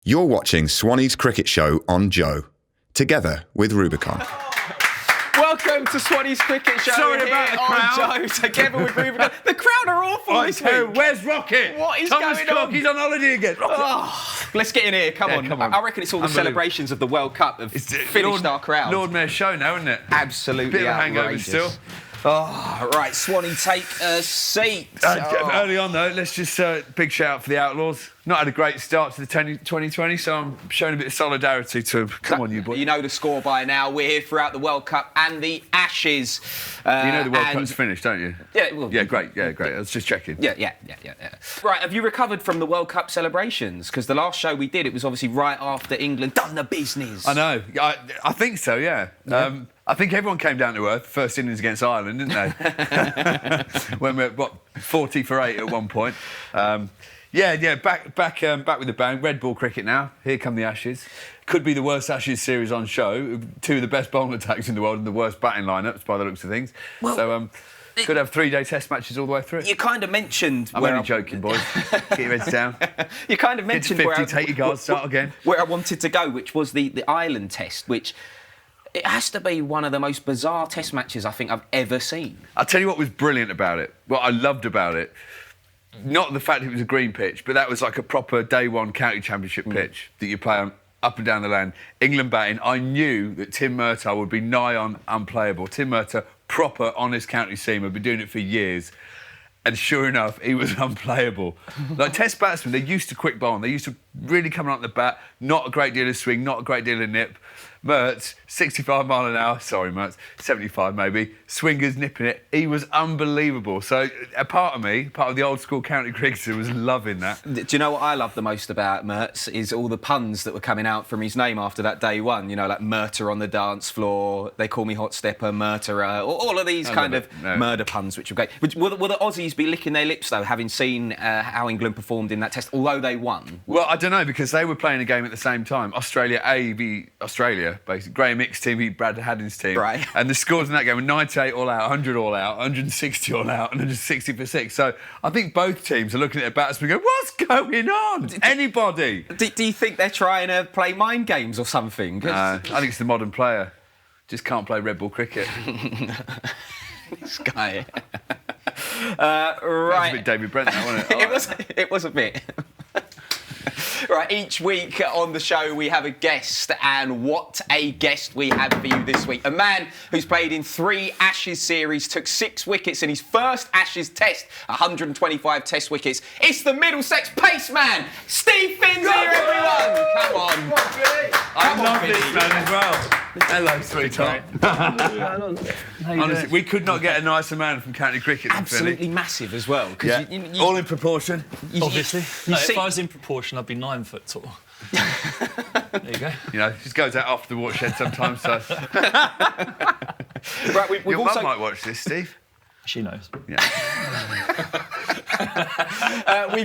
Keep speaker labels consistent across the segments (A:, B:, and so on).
A: You're watching Swanee's Cricket Show on Joe, together with Rubicon.
B: Welcome to Swanee's Cricket Show.
C: Sorry about the crowd.
B: On Joe, together with Rubicon. The crowd are awful this week.
C: Where's Rocket?
B: What is
C: Thomas
B: going
C: Cook,
B: on?
C: he's on holiday again.
B: Let's get in here. Come on. I reckon it's all the celebrations of the World Cup have finished our crowd.
C: Lord Mayor's show now, isn't it?
B: Absolutely
C: Bit of a hangover
B: outrageous.
C: still.
B: Oh, right, Swanee, take a seat.
C: Early on, though, let's just big shout out for the Outlaws. Not had a great start to the 2020, so I'm showing a bit of solidarity to them. Come on, you boys.
B: You know the score by now. We're here throughout the World Cup and the Ashes.
C: You know the World Cup's finished, don't you?
B: Yeah, well,
C: yeah, great. I was just checking.
B: Yeah. Right, have you recovered from the World Cup celebrations? Because the last show we did, it was obviously right after England done the business.
C: I know. I think so, yeah. I think everyone came down to earth, first innings against Ireland, didn't they? When we're, 40 for 8 at one point. Back with the bang. Red ball cricket now. Here come the Ashes. Could be the worst Ashes series on show. Two of the best bowling attacks in the world and the worst batting lineups by the looks of things. Well, could have 3-day test matches all the way through.
B: You kind of mentioned...
C: I'm only joking, boys. Get your heads down.
B: You kind of mentioned...
C: Get to 50, take your guards, start again.
B: Where I wanted to go, which was the Ireland test, which... It has to be one of the most bizarre test matches I think I've ever seen.
C: I'll tell you what was brilliant about it. What I loved about it, not the fact it was a green pitch, but that was like a proper day one county championship pitch that you play on up and down the land. England batting, I knew that Tim Murtagh would be nigh on unplayable. Tim Murtagh, proper, honest county seamer, been doing it for years. And sure enough, he was unplayable. Like test batsmen, they're used to quick bowling. They're used to really coming out the bat, not a great deal of swing, not a great deal of nip. Mertz, 65 mile an hour, sorry Mertz, 75 maybe, swingers nipping it. He was unbelievable. So a part of me, part of the old school county cricketer, was loving that.
B: Do you know what I love the most about Mertz is all the puns that were coming out from his name after that day one. You know, like Murder on the dance floor, they call me hot stepper, murderer, all of these murder puns, which were great. Will the Aussies be licking their lips though, having seen how England performed in that test, although they won?
C: Well, I don't know, because they were playing a game at the same time. Australia A beat Australia, basically. Graham Mick's team beat Brad Haddin's team.
B: Right.
C: And the scores in that game were 98 all out, 100 all out, 160 all out, and 160 for 6. So I think both teams are looking at their batsmen and going, what's going on? Anybody?
B: Do you think they're trying to play mind games or something?
C: No, I think it's the modern player. Just can't play red ball cricket.
B: This guy.
C: Right. That was a bit David Brent, that, wasn't it?
B: It was a bit. Right, each week on the show we have a guest, and what a guest we have for you this week. A man who's played in 3 Ashes series, took 6 wickets in his first Ashes test, 125 test wickets. It's the Middlesex pace man, Steve Finns here, everyone! Come on.
C: I love this man as well. Hello, sweetheart. Honestly, we could not get a nicer man from county cricket than Finny.
B: Absolutely massive as well.
C: Yeah. All in proportion.
D: Obviously. If I was in proportion, I'd be 9 foot tall. There you go.
C: You know, just goes out off the watershed sometimes, so...
B: Right, we've
C: Your
B: also...
C: mum might watch this, Steve.
D: She knows.
C: Yeah.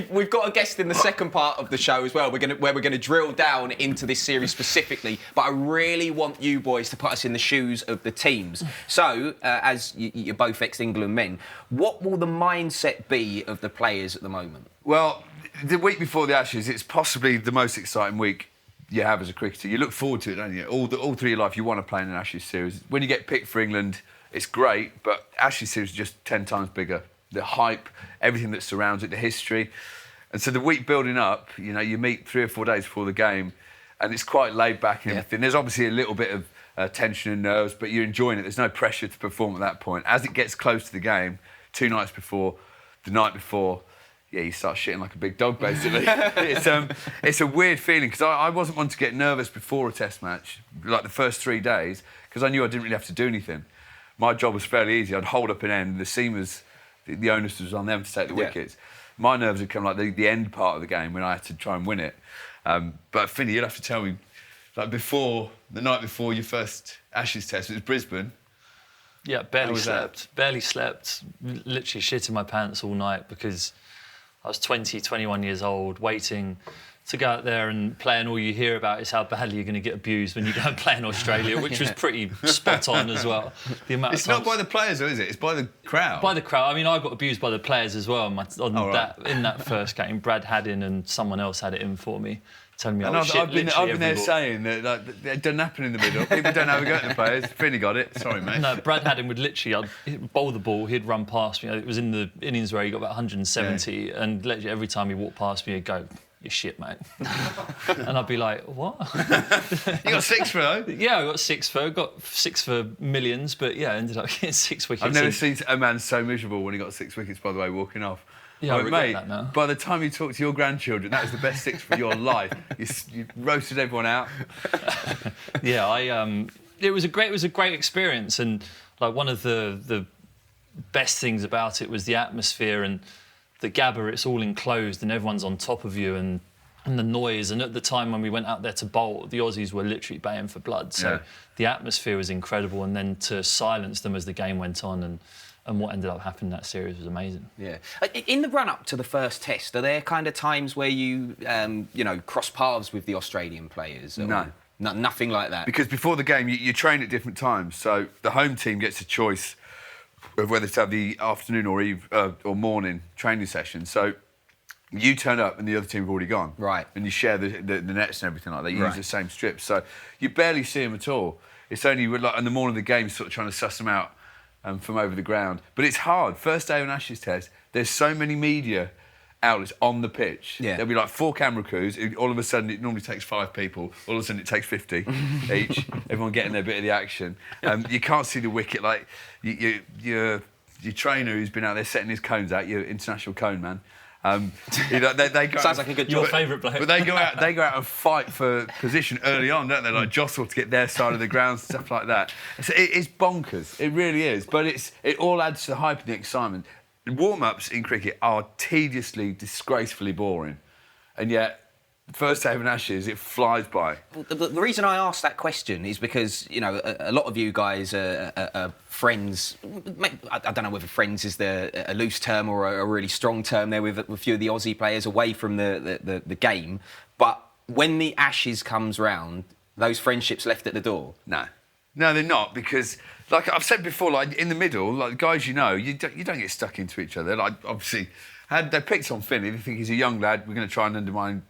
B: We've got a guest in the second part of the show as well. We're going to drill down into this series specifically, but I really want you boys to put us in the shoes of the teams. So, as you're both ex-England men, what will the mindset be of the players at the moment?
C: Well, the week before the Ashes, it's possibly the most exciting week you have as a cricketer. You look forward to it, don't you? All through your life, you want to play in an Ashes series. When you get picked for England, it's great, but Ashes series is just 10 times bigger. The hype, everything that surrounds it, the history. And so the week building up, you know, you meet 3 or 4 days before the game, and it's quite laid back and everything. There's obviously a little bit of tension and nerves, but you're enjoying it. There's no pressure to perform at that point. As it gets close to the game, 2 nights before, the night before, yeah, you start shitting like a big dog, basically. It's a weird feeling, because I wasn't one to get nervous before a test match, like the first 3 days, because I knew I didn't really have to do anything. My job was fairly easy. I'd hold up an end, the seamers, the onus was on them to take the wickets. My nerves would come like the end part of the game when I had to try and win it. But Finny, you'll have to tell me, like the night before your first Ashes test, it was Brisbane.
D: Yeah, barely slept. Barely slept. Literally shit in my pants all night because I was 20, 21 years old, waiting to go out there and play, and all you hear about is how badly you're going to get abused when you go and play in Australia, which was pretty spot on as well. The amount
C: It's not by the players, though, is it? It's by the crowd.
D: By the crowd. I mean, I got abused by the players as well. In that first game, Brad Haddin and someone else had it in for me. telling me,
C: And
D: oh,
C: I've
D: shit,
C: been
D: literally
C: there
D: every ball.
C: saying that like, it doesn't happen in the middle. People don't have a go at the players. Finney got it. Sorry, mate.
D: No, Brad Haddon would literally, I'd bowl the ball, he'd run past me. It was in the innings where he got about 170, and literally every time he walked past me, he'd go, "You're shit, mate." And I'd be like, "What?"
C: You got 6 for though.
D: Yeah, I got 6 for millions, but yeah, I ended up getting 6 wickets.
C: I've never
D: in-
C: seen a man so miserable when he got 6 wickets, by the way, walking off.
D: Yeah, I
C: Like,
D: regret
C: mate,
D: that now.
C: by the time you talk to your grandchildren, that was the best 6 for your life. You roasted everyone out.
D: Yeah, it was a great experience, and like one of the best things about it was the atmosphere and the Gabba. It's all enclosed and everyone's on top of you, and the noise. And at the time when we went out there to bowl, the Aussies were literally baying for blood. So
C: Yeah.
D: the atmosphere was incredible, and then to silence them as the game went on and what ended up happening in that series was amazing.
B: Yeah. In the run-up to the first test, are there kind of times where you, cross paths with the Australian players? Or
C: No.
B: Nothing like that?
C: Because before the game, you train at different times. So the home team gets a choice of whether to have the afternoon or morning training session. So you turn up and the other team have already gone.
B: Right.
C: And you share the nets and everything like that. You
B: Right.
C: use the same strips. So you barely see them at all. It's only like in the morning of the game, sort of trying to suss them out from over the ground. But it's hard. First day of an Ashes test, there's so many media outlets on the pitch.
B: Yeah.
C: There'll be like 4 camera crews. All of a sudden, it normally takes 5 people. All of a sudden, it takes 50 each. Everyone getting their bit of the action. You can't see the wicket. Like your trainer who's been out there setting his cones out, your international cone man. They go
B: Sounds like a good
D: Your
B: job.
D: favourite bloke.
C: But they go out and fight for position early on, don't they? Like jostle to get their side of the ground, stuff like that. It's bonkers. It really is. But it all adds to the hype and the excitement. Warm-ups in cricket are tediously, disgracefully boring, and yet first day of an Ashes, it flies by.
B: The reason I asked that question is because, a lot of you guys are friends. I don't know whether friends is a loose term or a really strong term there with a few of the Aussie players away from the game. But when the Ashes comes round, those friendships left at the door.
C: No, they're not, because, like I've said before, like in the middle, like guys, you don't get stuck into each other. Like obviously, they picked on Finney. They think he's a young lad. We're going to try and undermine.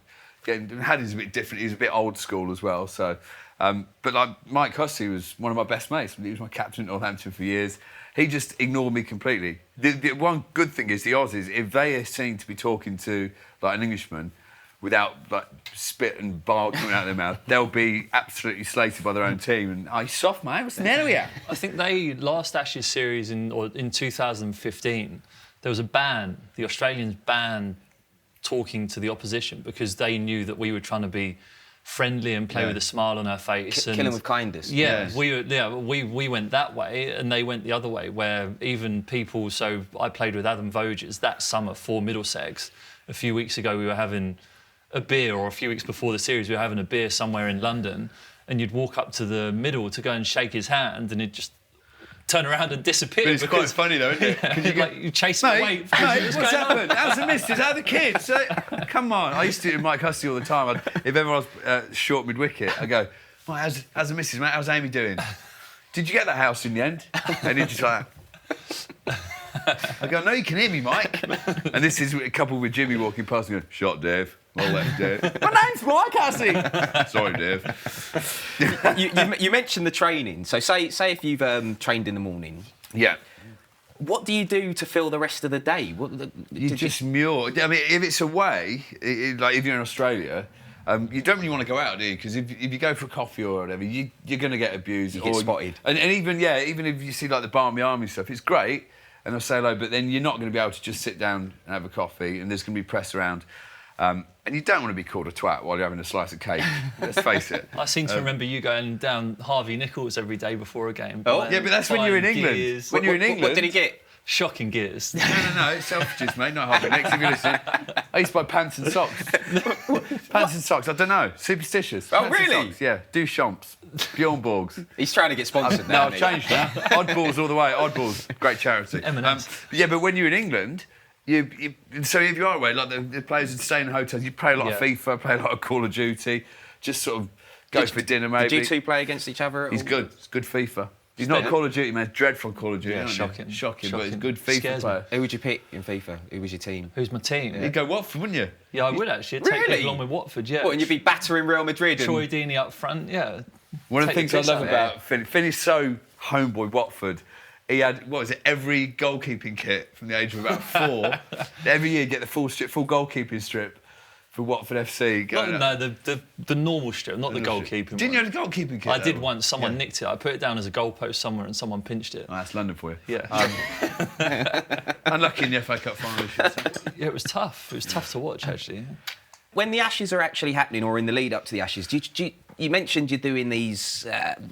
C: Haddon's a bit different. He's a bit old school as well. So, but like Mike Hussey was one of my best mates. He was my captain at Northampton for years. He just ignored me completely. The one good thing is the Aussies, if they are seen to be talking to like an Englishman without like spit and bark coming out of their mouth, they'll be absolutely slated by their own team. And he's soft, mate. What's the matter with you?
D: I think last Ashes series in 2015, there was a ban. The Australians banned talking to the opposition because they knew that we were trying to be friendly and play with a smile on our face.
B: Killing with kindness.
D: Yeah,
C: Yes.
D: we went that way and they went the other way, where even people... So I played with Adam Voges that summer for Middlesex. A few weeks ago, we were having a beer, or a few weeks before the series, we were having a beer somewhere in London, and you'd walk up to the middle to go and shake his hand, and he'd just turn around and disappear.
C: But it's quite funny though, isn't it?
D: Yeah, you chase him away.
C: Mate, what's happened? How's the missus? How are the kids? Come on. I used to do it with Mike Hussey all the time. If ever I was short mid-wicket, I go, "Mate, how's the missus, mate? How's Amy doing? Did you get that house in the end?" And he'd just like... I go, "No, you can hear me, Mike." And this is a couple with Jimmy walking past and going, "Shot, Dave. Well left, Dave." "My name's Mike Hussey." "Sorry, Dave."
B: You mentioned the training. So say if you've trained in the morning,
C: Yeah.
B: what do you do to fill the rest of the day?
C: You just mule. I mean, if it's away, like if you're in Australia, you don't really want to go out, do you? Because if you go for a coffee or whatever, you're going to get abused.
B: You get spotted.
C: And even if you see like the Barmy Army stuff, it's great, and they'll say hello, but then you're not going to be able to just sit down and have a coffee, and there's going to be press around. And you don't want to be called a twat while you're having a slice of cake. Let's face it.
D: I seem to remember you going down Harvey Nichols every day before a game.
B: Oh,
D: buying-
C: Yeah, but that's when you're in
D: buying
C: England.
D: gears.
C: When you're in England.
B: What did he get?
D: Shocking gears.
C: No, it's Selfridges, mate, not Harvey Nicks, if you're listening. I used to buy pants and socks. Pants and socks, I don't know, superstitious.
B: Oh,
C: Pants and
B: really?
C: socks, yeah, Duchamps, Bjorn Borgs.
B: He's trying to get sponsored
C: No,
B: now.
C: I've changed now. Oddballs all the way, Oddballs, great charity.
D: M&Ms.
C: Yeah, but when you're in England, so if you are away, like the players would stay in hotels, you play a lot of
D: Yeah.
C: FIFA, play a lot of Call of Duty, just sort of go for dinner maybe.
B: Did you two play against each other at
C: He's
B: all?
C: good, it's good FIFA. He's not Call of Duty, man. Dreadful Call of Duty.
D: Yeah,
C: isn't he?
D: shocking.
C: Shocking, but he's a good FIFA
D: Scares me.
C: player.
B: Who would you pick in FIFA? Who was your team?
D: Who's my team?
C: You'd go Watford, wouldn't you?
D: Yeah, I would actually. I'd take
B: Really?
D: it along with Watford, yeah.
B: What, and you'd be battering Real Madrid?
D: Troy Deeney up front, yeah.
C: One of the
D: Take
C: things
D: the
C: I
D: piss
C: love
D: out of
C: about Finn is so homeboy Watford. He had, what was it, every goalkeeping kit from the age of about 4. Every year, get the full goalkeeping strip for Watford FC.
D: The normal strip, not the goalkeeping.
C: Didn't you
D: one.
C: have the goalkeeping kit?
D: I did
C: though?
D: once. Someone
C: Yeah.
D: nicked it. I put it down as a goalpost somewhere, and someone pinched it.
C: Oh, that's London for you.
D: Yeah.
C: Unlucky in the FA Cup final. I should say.
D: Yeah, it was tough. It was tough to watch, actually.
B: When the Ashes are actually happening, or in the lead up to the Ashes, you mentioned you're doing these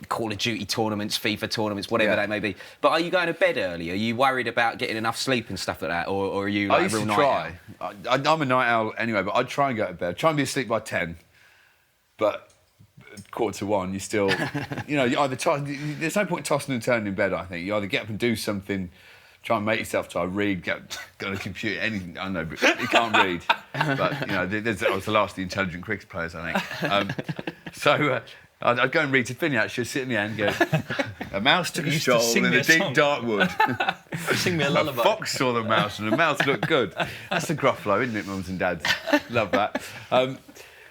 B: Call of Duty tournaments, FIFA tournaments, whatever they may be. But are you going to bed early? Are you worried about getting enough sleep and stuff like that, or are you like
C: I used
B: a real
C: to
B: night
C: try.
B: owl?
C: I'm a night owl anyway, but I'd try and go to bed. Try and be asleep by 10. But 1:45, you still, you either there's no point tossing and turning in bed, I think. You either get up and do something, try and make yourself try, read, get on a computer, anything. I know, but you can't read. But, I was the last of the intelligent cricket players, I think. I'd go and read to Finney, actually, sit in the end and go, a mouse took a
D: used to
C: stroll
D: sing
C: in
D: me
C: the
D: a
C: deep
D: song.
C: dark wood.
D: Sing me a
C: A
D: lullaby.
C: fox saw the mouse and the mouse looked good. That's the Gruffalo, isn't it, mums and dads? Love that.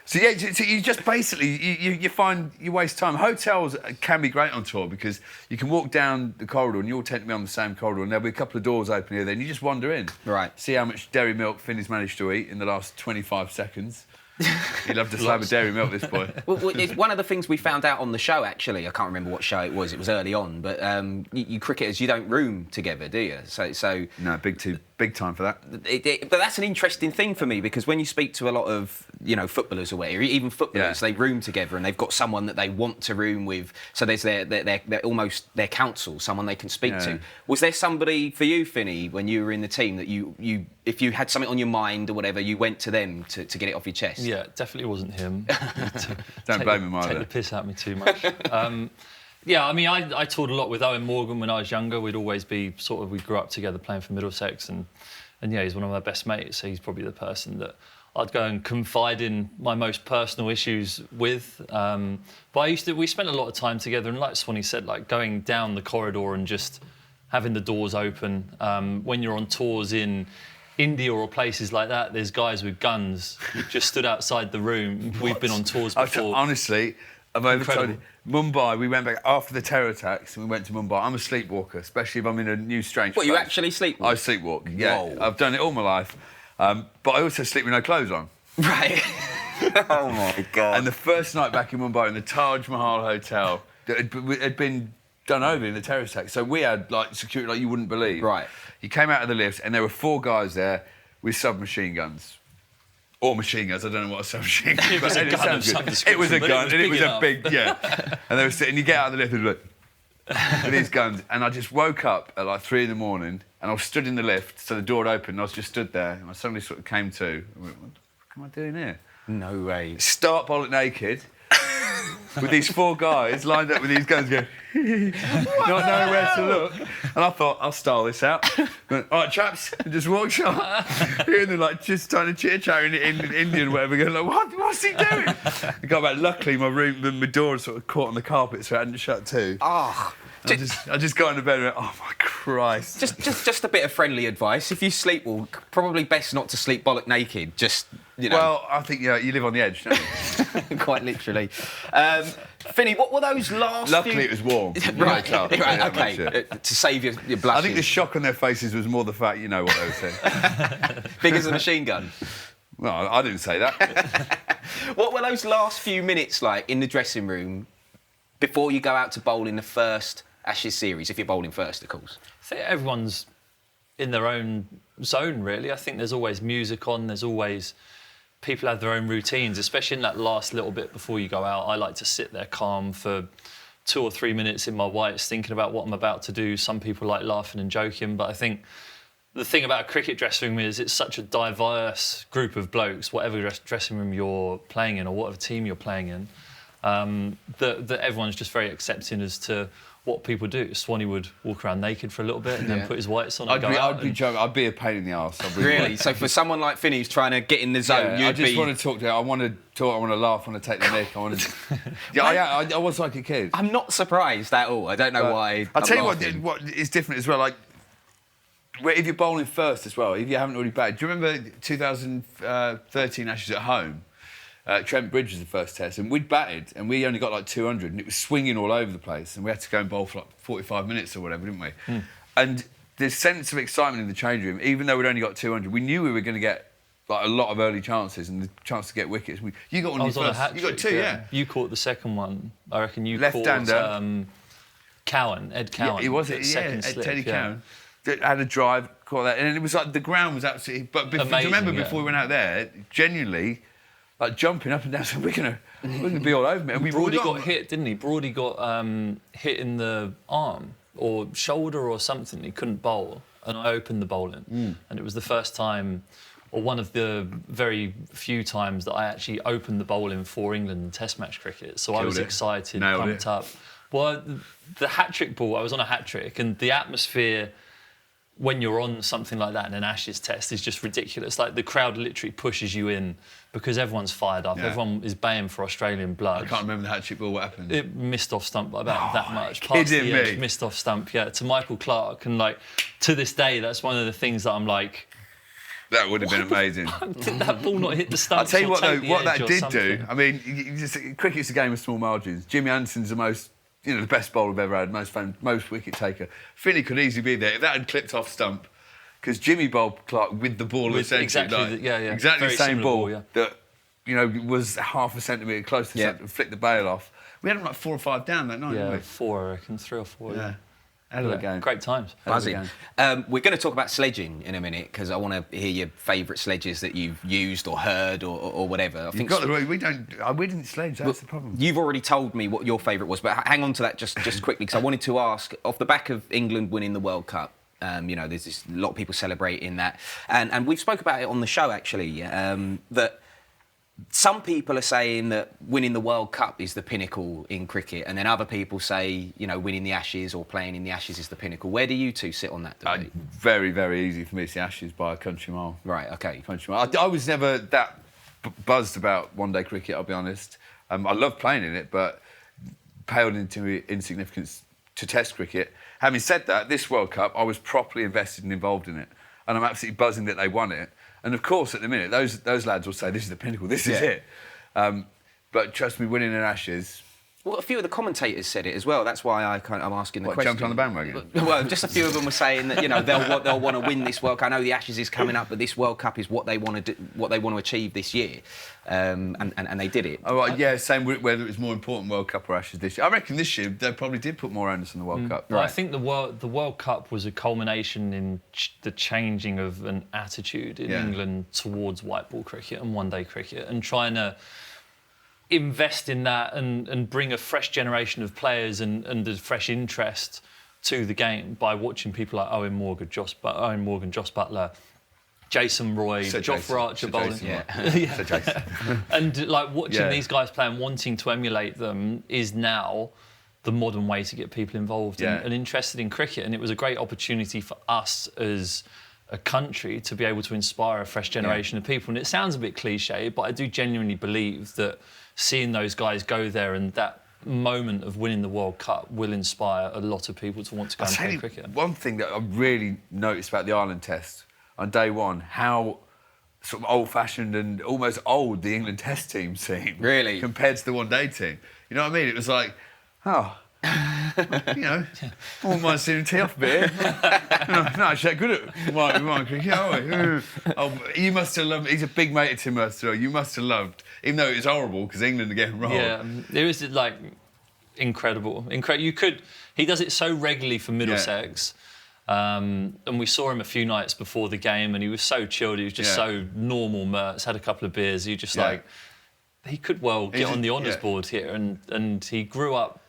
C: So you just basically, you find you waste time. Hotels can be great on tour because you can walk down the corridor and you all tend to be on the same corridor and there'll be a couple of doors open here, then you just wander in.
B: Right.
C: See how much dairy milk Finney's managed to eat in the last 25 seconds. He'd love to slab a dairy milk, this boy.
B: Well, it's one of the things we found out on the show, actually. I can't remember what show it was. It was early on. But you cricketers, you don't room together, do you? So
C: No, big time for that.
B: but that's an interesting thing for me because when you speak to a lot of footballers or whatever, even footballers, they room together and they've got someone that they want to room with. So there's their almost their counsel, someone they can speak to. Was there somebody for you, Finney, when you were in the team that you if you had something on your mind or whatever, you went to them to get it off your chest?
D: Yeah, definitely wasn't him.
C: Don't blame him either.
D: Take the piss out of me too much. Yeah, I mean, I toured a lot with Owen Morgan when I was younger. We'd always be we grew up together playing for Middlesex, and yeah, he's one of my best mates. So he's probably the person that I'd go and confide in my most personal issues with. But we spent a lot of time together, and like Swanee said, like going down the corridor and just having the doors open. When you're on tours in India or places like that, there's guys with guns just stood outside the room. We've been on tours before.
C: Honestly, I've overtold
D: Incredible.
C: you. Mumbai, we went back after the terror attacks and we went to Mumbai. I'm a sleepwalker, especially if I'm in a new strange
B: What,
C: place.
B: you actually sleepwalk?
C: I sleepwalk, yeah.
B: Whoa.
C: I've done it all my life. But I also sleep with no clothes on.
B: Right. Oh, my God.
C: And the first night back in Mumbai in the Taj Mahal Hotel, it had been done over in the terror attack. So we had like security like you wouldn't believe.
B: Right.
C: You came out of the lift and there were 4 guys there with submachine guns. Or machine guns, I don't know what a submachine gun
D: It was a gun
C: sounds
D: of some
C: good. It was a
D: description, but
C: gun and it was
D: big
C: a
D: enough.
C: big, yeah. And they were sitting, you get out of the lift and look, with these guns. And I just woke up at like 3 a.m. and I was stood in the lift, so the door had opened and I was just stood there and I suddenly sort of came to. I went, what the fuck am I doing here?
B: No way.
C: Start bollock naked with these 4 guys lined up with these guns going, not knowing where to look. And I thought, I'll style this out. Went, all right, chaps, and just walked off. Hearing them like just trying to chitter-chatter in Indian, whatever, going like, what's he doing? I got back, luckily my door sort of caught on the carpet, so I hadn't shut to.
B: Oh.
C: I just got into bed and went, oh my Christ.
B: Just a bit of friendly advice. If you sleepwalk, probably best not to sleep bollock naked. Just,
C: Well, I think you live on the edge, don't you?
B: quite literally. Finney, what were those last
C: Luckily
B: few...
C: it was warm.
B: Right,
C: Yeah, that makes
B: okay.
C: it.
B: To save your blushes.
C: I think the shock on their faces was more the fact you know what they were saying.
B: Big as a machine gun.
C: Well, I didn't say that.
B: What were those last few minutes like in the dressing room before you go out to bowl in the first Ashes series, if you're bowling first, of course?
D: I think everyone's in their own zone, really. I think there's always music on, there's always... People have their own routines, especially in that last little bit before you go out. I like to sit there calm for 2 or 3 minutes in my whites, thinking about what I'm about to do. Some people like laughing and joking, but I think the thing about a cricket dressing room is it's such a diverse group of blokes, whatever dressing room you're playing in or whatever team you're playing in. that everyone's just very accepting as to what people do. Swanee would walk around naked for a little bit and then put his whites on and go out.
C: I'd be a pain in the arse.
B: Really? So for someone like Finney who's trying to get in the zone,
C: I just want to talk to her. I want to talk. I want to laugh. I want to take the mick. I want to. I was like a kid.
B: I'm not surprised at all. I don't know why.
C: I'll tell you what is different as well. Like, if you're bowling first as well, if you haven't already batted. Do you remember 2013 Ashes at home? Trent Bridge was the first test, and we'd batted, and we only got like 200, and it was swinging all over the place, and we had to go and bowl for like 45 minutes or whatever, didn't we? And the sense of excitement in the change room, even though we'd only got 200, we knew we were going to get like a lot of early chances and the chance to get wickets. You got one.
D: I was on a hat
C: you got two, yeah.
D: You caught the second one. I reckon you
C: Left-hander.
D: caught Cowan, Ed Cowan.
C: Yeah, it was
D: second slip,
C: Teddy Cowan. Had a drive, caught that, and it was like the ground was absolutely. But do you remember before we went out there, genuinely. Like jumping up and down, so we're gonna be all over me. And
D: Broady got hit, didn't he? Broady got hit in the arm or shoulder or something. He couldn't bowl, and I opened the bowling, and it was the first time, or one of the very few times that I actually opened the bowling for England in Test match cricket. So I was excited, pumped up. Well, the hat-trick ball, I was on a hat-trick, and the atmosphere when you're on something like that in an Ashes test is just ridiculous. Like, the crowd literally pushes you in because everyone's fired up. Yeah. Everyone is baying for Australian blood.
C: I can't remember the hat-trick ball. What happened?
D: It missed off stump by about that much. Past the edge, missed off stump, yeah, to Michael Clarke. And, like, to this day, that's one of the things that I'm like...
C: That would have been amazing.
D: Did that ball not hit the stump?
C: I'll tell you what, though, what that did do, I mean, cricket's a game of small margins. Jimmy Anderson's the best bowler I've ever had, most wicket taker. Finney could easily be there if that had clipped off stump, because Jimmy bowled Clarke with the ball essentially, exactly the same ball that was half a centimetre close to centre, flicked the bail off. We had them like 4 or 5 down that night, didn't we?
D: 4, I reckon, 3 or 4.
C: Yeah. Hell of a game.
D: Great times.
B: Buzzing. We're going to talk about sledging in a minute because I want to hear your favourite sledges that you've used or heard or whatever.
C: We didn't sledge. That's the problem.
B: You've already told me what your favourite was, but hang on to that just quickly because I wanted to ask, off the back of England winning the World Cup. There's a lot of people celebrating that, and we've spoke about it on the show actually. That some people are saying that winning the World Cup is the pinnacle in cricket, and then other people say, winning the Ashes or playing in the Ashes is the pinnacle. Where do you two sit on that debate?
C: Very, very easy for me. It's the Ashes by a country mile.
B: Right, OK.
C: Country mile. I was never that buzzed about one-day cricket, I'll be honest. I love playing in it, but paled into insignificance to Test cricket. Having said that, this World Cup, I was properly invested and involved in it, and I'm absolutely buzzing that they won it. And of course, at the minute, those lads will say, this is the pinnacle, this is it. But trust me, winning an Ashes...
B: Well, a few of the commentators said it as well. That's why I'm asking the question.
C: Jumped on the bandwagon?
B: Well, just a few of them were saying that they'll want to win this World Cup. I know the Ashes is coming up, but this World Cup is what they want to do, what they want to achieve this year, and they did it.
C: Oh, right, yeah, same whether it was more important World Cup or Ashes this year. I reckon this year they probably did put more onus on the World Cup.
D: Well, right. I think the World Cup was a culmination in the changing of an attitude in England towards white ball cricket and one-day cricket, and trying to invest in that and bring a fresh generation of players and a fresh interest to the game by watching people like Owen Morgan, Joss Buttler, Jason Roy, Jofra Archer bowling. And like watching these guys play and wanting to emulate them is now the modern way to get people involved and interested in cricket. And it was a great opportunity for us as a country to be able to inspire a fresh generation of people. And it sounds a bit cliche, but I do genuinely believe that seeing those guys go there and that moment of winning the World Cup will inspire a lot of people to want to go and play cricket.
C: One thing that I really noticed about the Ireland Test on day one, how sort of old-fashioned and almost old the England Test team seemed.
B: Really?
C: Compared to the one-day team. You know what I mean? It was like, I wouldn't mind seeing him tee off a bit. No, actually, good at my cricket, aren't we? You must have loved. He's a big mate of Tim Hurst. You must have loved, even though it was horrible because England are getting rolled.
D: Yeah, it was like incredible. He does it so regularly for Middlesex. And we saw him a few nights before the game, and he was so chilled. He was just so normal. Mertz had a couple of beers. He just he could well get on the honours board here, and he grew up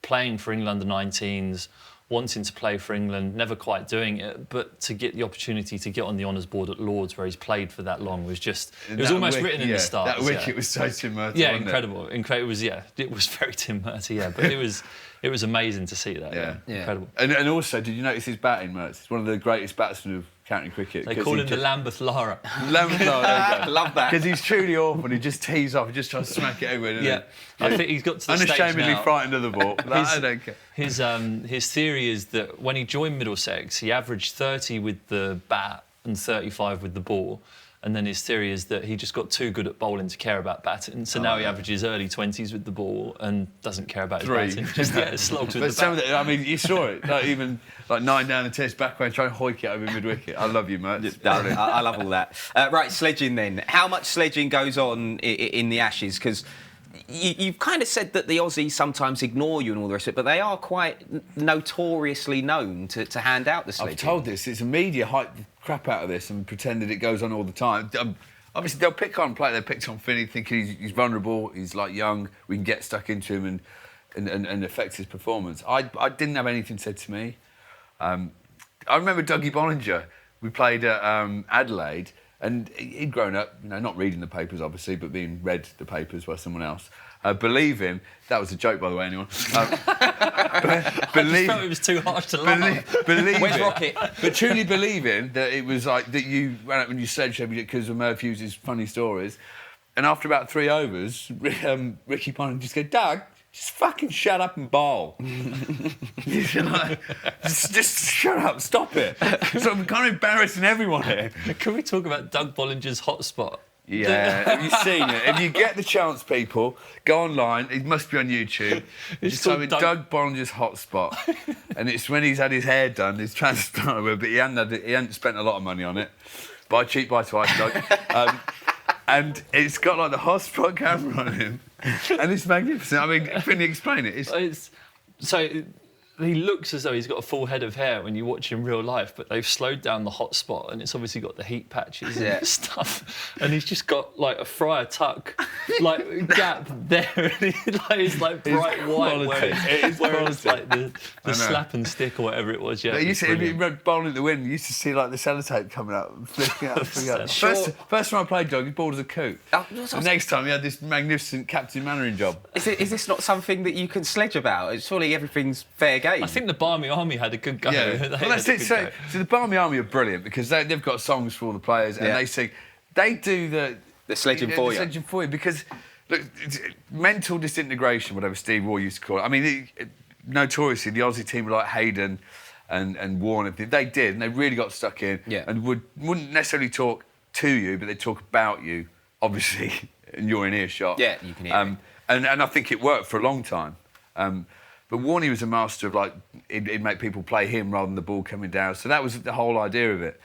D: playing for England under 19s, wanting to play for England, never quite doing it, but to get the opportunity to get on the honours board at Lords, where he's played for that long, was just, it was almost written in the stars.
C: That wicket was so Tim Murty.
D: Yeah,
C: wasn't
D: incredible. It was, it was very Tim Murty, but it was amazing to see that.
C: Yeah.
D: Incredible.
C: And also, did you notice his batting, Mertz? He's one of the greatest batsmen of county cricket.
D: They call him the Lambeth Lara.
C: Lambeth Lara,
B: Love that.
C: because he's truly awful and he just tees off, he just tries to smack it everywhere. doesn't he?
D: I think he's got to the stage
C: Unashamedly
D: now.
C: frightened of the ball. I don't care.
D: His theory is that when he joined Middlesex, he averaged 30 with the bat and 35 with the ball. And then his theory is that he just got too good at bowling to care about batting. So now he averages early 20s with the ball and doesn't care about his batting. Just slogs with the bat.
C: I mean, you saw it. Even 9 down the test, back way, trying to hoik it over mid-wicket. I love you, Mertz.
B: I love all that. Right, sledging then. How much sledging goes on in the Ashes? Because you've kind of said that the Aussies sometimes ignore you and all the rest of it, but they are quite notoriously known to hand out the sledging.
C: I've told this. It's a media hype the crap out of this and pretended it goes on all the time. Obviously, they'll pick on play. They picked on Finney, thinking he's vulnerable. He's like young. We can get stuck into him and affect his performance. I didn't have anything said to me. I remember Dougie Bollinger. We played at Adelaide. And he'd grown up, not reading the papers, obviously, but being read the papers by someone else. Believe him. That was a joke, by the way, anyone.
D: I just felt it was too harsh to laugh.
C: Believe
B: Where's
C: it.
B: Rocket?
C: But truly believing that it was like that you ran up when you sledged because of Merv Hughes' funny stories. And after about 3 overs, Ricky Ponting just go, Doug, just fucking shut up and bowl. just shut up, stop it. So I'm kind of embarrassing everyone here.
D: Can we talk about Doug Bollinger's hotspot?
C: Yeah, have you seen it? If you get the chance, people, go online. It must be on YouTube. Just type in Doug Bollinger's hotspot, and it's when he's had his hair done, his transplant, but he hadn't spent a lot of money on it. Buy cheap, buy twice, Doug. And it's got like the hotspot camera on him, and it's magnificent. I mean, can you explain it?
D: He looks as though he's got a full head of hair when you watch him in real life, but they've slowed down the hot spot and it's obviously got the heat patches and stuff. And he's just got like a Friar Tuck gap there, and it's like bright white, where it's like the slap and stick or whatever it was. Yeah,
C: you see, if you read Bowling in the Wind, you used to see like the sellotape coming out, flicking out. First time I played Doug, he bowled as a coot. The next time he had this magnificent Captain Mannering job.
B: Is this not something that you can sledge about? Surely everything's fair game.
D: I think the Barmy Army had a good go.
C: Yeah. Well, that's it. So the Barmy Army are brilliant because they've got songs for all the players and they sing. They do the
B: sledging for you.
C: The sledging for you because, look, mental disintegration, whatever Steve Waugh used to call it. I mean, notoriously, the Aussie team were like Hayden and Warner. They did, and they really got stuck in and wouldn't necessarily talk to you, but they'd talk about you, obviously, and you're in earshot.
B: Yeah, you can hear
C: and I think it worked for a long time. But Warney was a master of he'd make people play him rather than the ball coming down. So that was the whole idea of it.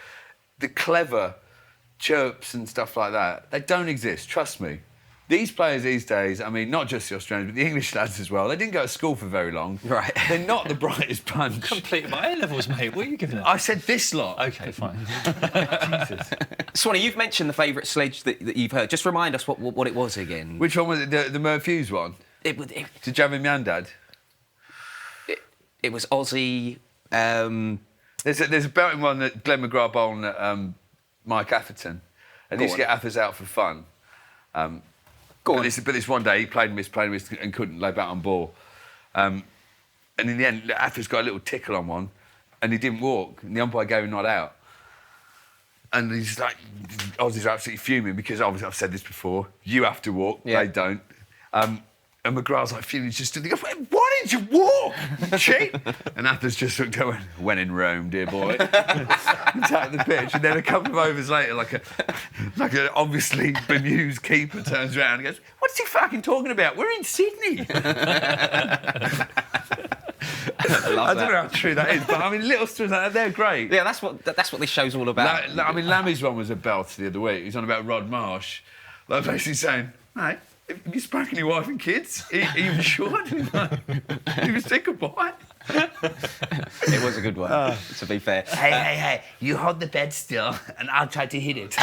C: The clever chirps and stuff like that, they don't exist, trust me. These players these days, I mean, not just the Australians, but the English lads as well, they didn't go to school for very long.
B: Right.
C: They're not the brightest bunch.
D: Completed my A-levels, mate. What are you giving them?
C: I said this lot.
D: OK, fine.
C: Jesus.
B: Swanee, you've mentioned the favourite sledge that you've heard. Just remind us what it was again.
C: Which one was it? The Merv Hughes one? To Javin Miandad?
B: It was Aussie.
C: There's a belting one that Glenn McGrath bowled at Mike Atherton. And he used to get Athers out for fun. But this one day he played and missed and couldn't lay back on ball. And in the end, Athers got a little tickle on one and he didn't walk. And the umpire gave him not out. And he's like, Aussies are absolutely fuming because obviously I've said this before. You have to walk, they don't. And McGrath's like fuming, just stood there, why didn't you walk, cheat? And Athers just looked at him, when in Rome, dear boy. Attacked the pitch, and then a couple of overs later, like a obviously bemused keeper turns around and goes, what's he fucking talking about? We're in Sydney. I don't know how true that is, but I mean, little stories like that, they're great.
B: Yeah, that's what this show's all about.
C: I mean, Lammy's one was a belt the other week. He was on about Rod Marsh, like basically saying, mate, have you spoken to your wife and kids? Are you sure? He was say goodbye.
B: It was a good one, to be fair.
C: Hey, you hold the bed still and I'll try to hit it.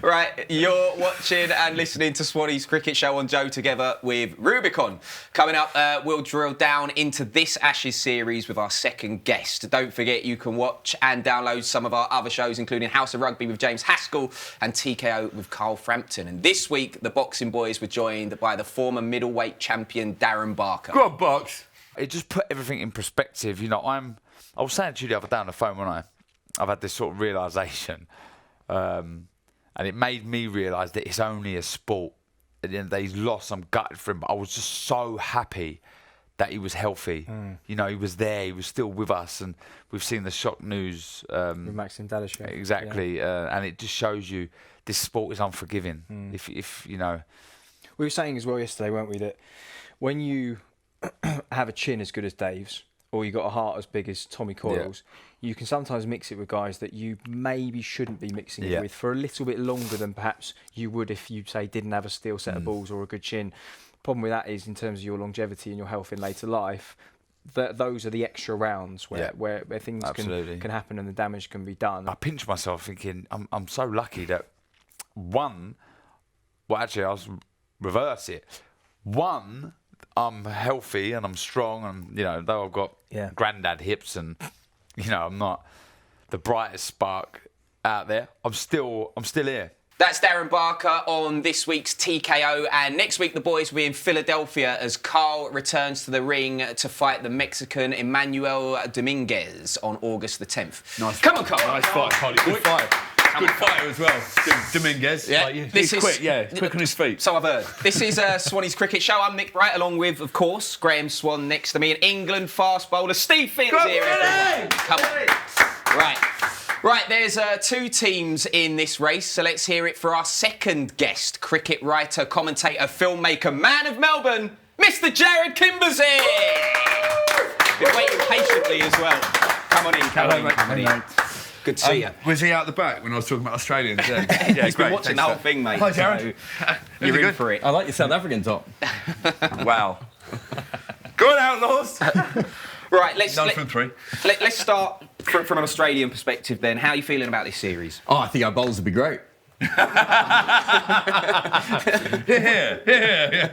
B: Right, you're watching and listening to Swanee's Cricket Show on Joe together with Rubicon. Coming up, we'll drill down into this Ashes series with our second guest. Don't forget you can watch and download some of our other shows, including House of Rugby with James Haskell and TKO with Carl Frampton. And this week, the Boxing Boys were joined by the former middleweight champion Darren Barker.
C: Go on, Box.
E: It just put everything in perspective. You know, I was saying to you the other day on the phone when I've had this sort of realisation. And it made me realise that it's only a sport. At the end of the day, he's lost. I'm gutted for him, but I was just so happy that he was healthy. You know, he was there. He was still with us, and we've seen the shock news.
F: With Maxim Dadashev.
E: Exactly, and it just shows you this sport is unforgiving. If you know,
F: we were saying as well yesterday, weren't we, that when you have a chin as good as Dave's, or you got a heart as big as Tommy Coyle's, you can sometimes mix it with guys that you maybe shouldn't be mixing it with for a little bit longer than perhaps you would if you, say, didn't have a steel set of balls or a good chin. Problem with that is, in terms of your longevity and your health in later life, those are the extra rounds where things can happen and the damage can be done.
E: I pinch myself thinking, I'm so lucky that actually I'll reverse it. One, I'm healthy and I'm strong, and, you know, though I've got granddad hips and, you know, I'm not the brightest spark out there, I'm still here.
B: That's Darren Barker on this week's TKO, and next week the boys will be in Philadelphia as Carl returns to the ring to fight the Mexican Emmanuel Dominguez on August the 10th.
C: Nice.
B: Come on, Carl.
C: Nice fight, Carly. Good fight. Good fighter as well, Dominguez.
B: Yeah,
C: he's quick. Yeah, quick on his feet.
B: So I've heard. This is Swanee's Cricket Show. I'm Nick Wright, along with, of course, Graham Swan next to me, and England fast bowler Steve Finns here. Come on. Right, there's two teams in this race, so let's hear it for our second guest, cricket writer, commentator, filmmaker, man of Melbourne, Mr. Jared Kimbersey. Been waiting patiently as well. Come on in, come on in. Good to see you.
C: Was he out the back when I was talking about Australians? Yeah,
B: He's been watching the whole thing, mate.
C: Hi, Jared.
B: So you're in for it.
G: I like your South African top.
C: Wow. Go on, Outlaws.
B: Right, let's
C: from three.
B: Let's start from an Australian perspective then. How are you feeling about this series?
G: Oh, I think our bowls would be great.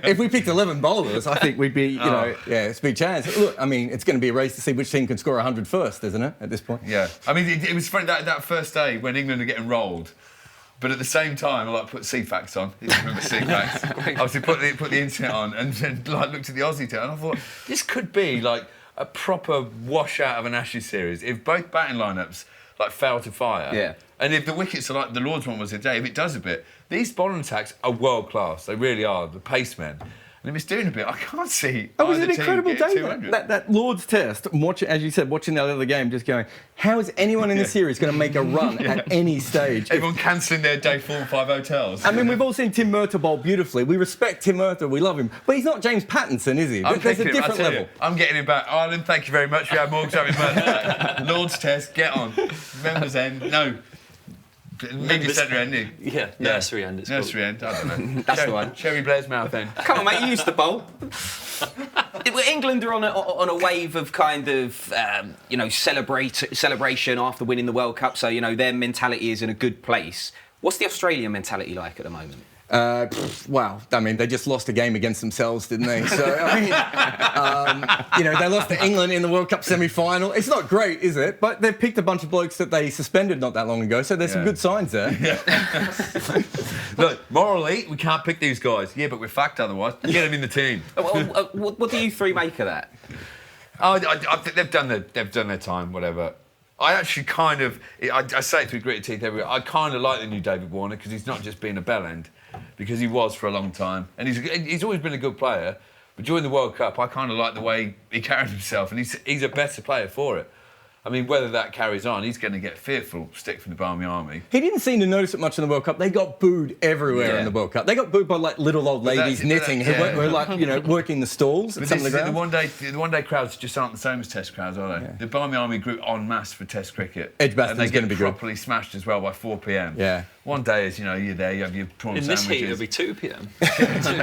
G: If we picked 11 bowlers, I think we'd be, it's a big chance. Look, I mean, it's going to be a race to see which team can score 100 first, isn't it, at this point?
C: Yeah. I mean, it was funny that first day when England are getting rolled, but at the same time, I put CFAX on. You remember CFAX? Obviously, put the internet on and then looked at the Aussie team and I thought, this could be like a proper washout of an Ashes series if both batting lineups fail to fire.
B: Yeah.
C: And if the wickets are like the Lord's one was today, if it does a bit, these bowling attacks are world class. They really are. The pace men. And if it's doing a bit, I can't see.
G: It was
C: either
G: an incredible
C: team
G: day.
C: getting 200.
G: That Lord's Test, as you said, watching the other game, just going, how is anyone in this series going to make a run at any stage?
C: Everyone cancelling their day 4 and 5 hotels.
G: I mean, we've all seen Tim Murtagh bowl beautifully. We respect Tim Murtagh. We love him. But he's not James Pattinson, is he? There's a different level.
C: I'm getting him back. Ireland, thank you very much. We have more having Murtagh. Lord's Test, get on. Members End, no. Maybe centre end.
D: Yeah, nursery end. It's
C: nursery
D: called.
C: end. I don't know.
B: That's the one.
C: Cherry Blair's mouth end.
B: Come on, mate, you used the bowl. England are on a wave of kind of celebration after winning the World Cup, so their mentality is in a good place. What's the Australian mentality like at the moment?
G: Well, I mean, they just lost a game against themselves, didn't they? So, I mean, they lost to England in the World Cup semi-final. It's not great, is it? But they've picked a bunch of blokes that they suspended not that long ago, so there's some good signs there.
C: Yeah. Look, morally, we can't pick these guys. Yeah, but we're fucked otherwise. Get them in the team.
B: What do you three make of that?
C: I think they've done their time, whatever. I actually kind of, I say it through gritted teeth everywhere, I kind of like the new David Warner because he's not just being a bell end, because he was for a long time. And he's always been a good player, but during the World Cup, I kind of like the way he carried himself, and he's a better player for it. I mean, whether that carries on, he's going to get fearful stick from the Barmy Army.
G: He didn't seem to notice it much in the World Cup. They got booed everywhere in the World Cup. They got booed by little old ladies knitting who were working the stalls at some of the ground.
C: The one-day crowds just aren't the same as Test crowds, are they? Yeah. The Barmy Army grew en masse for Test cricket.
G: Edgbaston's going to be
C: properly smashed as well by 4 p.m.
G: Yeah.
C: One day is, you're there, you have your prawn sandwiches.
D: In this heat, it'll be 2 p.m.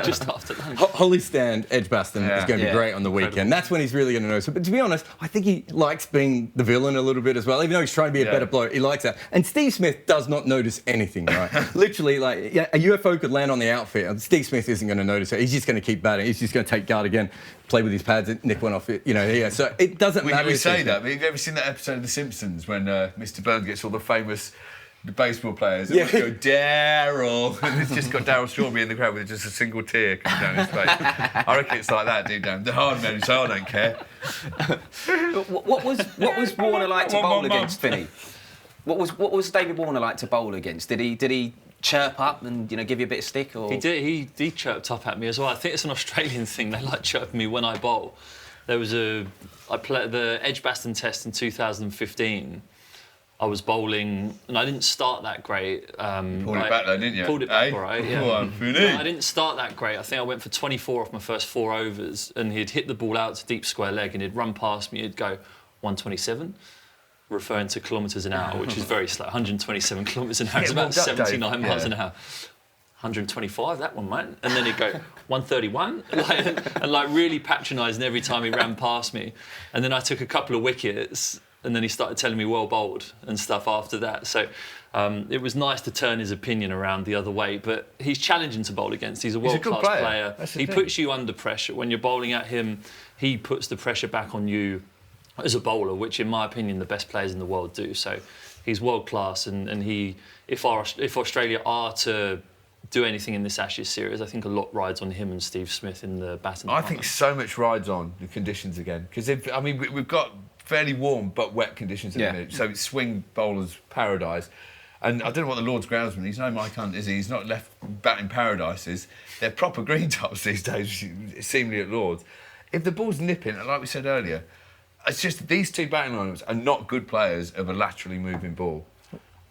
D: just after lunch.
G: Holy Stand, Edgbaston is going to be great on the weekend. Incredible. That's when he's really going to notice it. But to be honest, I think he likes being the villain a little bit as well. Even though he's trying to be a better bloke, he likes that. And Steve Smith does not notice anything, right? Literally, like, a UFO could land on the outfield. Steve Smith isn't going to notice it. He's just going to keep batting. He's just going to take guard again, play with his pads, and nick one off it. So it doesn't matter.
C: We say that, but have you ever seen that episode of The Simpsons when Mr. Burns gets all the famous baseball players and go, Daryl, and it's just got Daryl Strawberry in the crowd with just a single tear coming down his face. I reckon it's like that deep down. The hard men say, I don't care.
B: What was Warner like to bowl against, Finney? What was David Warner like to bowl against? Did he chirp up and give you a bit of stick? Or
D: He did. He chirped up at me as well. I think it's an Australian thing. They like chirping me when I bowl. I played the Edgbaston Test in 2015. I was bowling, and I didn't start that great.
C: Pulled it back though, didn't you?
D: Pulled it back, all right, yeah.
C: No,
D: I didn't start that great. I think I went for 24 off my first 4 overs, and he'd hit the ball out to deep square leg, and he'd run past me. He'd go 127, referring to kilometres an hour, which is very slow. 127 kilometres an hour. It's about 79 miles an hour. 125, that one, mate. And then he'd go 131, and really patronising every time he ran past me. And then I took a couple of wickets. And then he started telling me well bowled and stuff after that. So it was nice to turn his opinion around the other way. But he's challenging to bowl against. He's a world-class player. He puts you under pressure. When you're bowling at him, he puts the pressure back on you as a bowler, which in my opinion the best players in the world do. So he's world-class. And if Australia are to do anything in this Ashes series, I think a lot rides on him and Steve Smith in the batting.
C: I think so much rides on the conditions again. Because, we've got fairly warm but wet conditions at the minute, so it's swing bowlers paradise. And I don't know what the Lord's groundsman, he's no Mike Hunt, is he? He's not left batting paradises. They're proper green tops these days, seemingly at Lord's. If the ball's nipping, like we said earlier, it's just these two batting lineups are not good players of a laterally moving ball.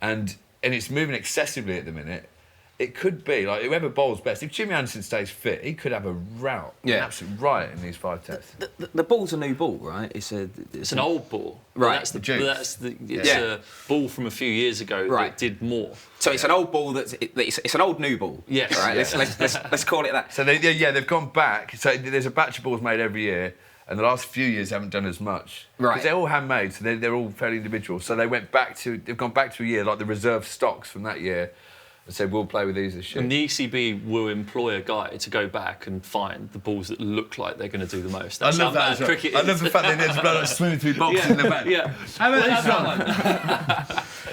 C: And it's moving excessively at the minute. It could be, like, whoever bowls best. If Jimmy Anderson stays fit, he could have a rout, an absolute riot in these 5 tests.
B: The ball's a new ball, right? It's
D: an old ball.
B: Right.
D: It's a ball from a few years ago that did more.
B: So it's an old ball it's an old new ball.
D: Yes.
B: Right. Let's call it that.
C: So they've gone back. So there's a batch of balls made every year, and the last few years haven't done as much.
B: Right.
C: Because they're all handmade, so they're all fairly individual. So they've gone back to a year like the reserve stocks from that year. And said, we'll play with these as shit.
D: And the ECB will employ a guy to go back and find the balls that look like they're going to do the most. That's
C: I love that as well.
D: cricket
C: I love the fact that there's a bloke swimming through boxes in the back.
D: Yeah.
C: How about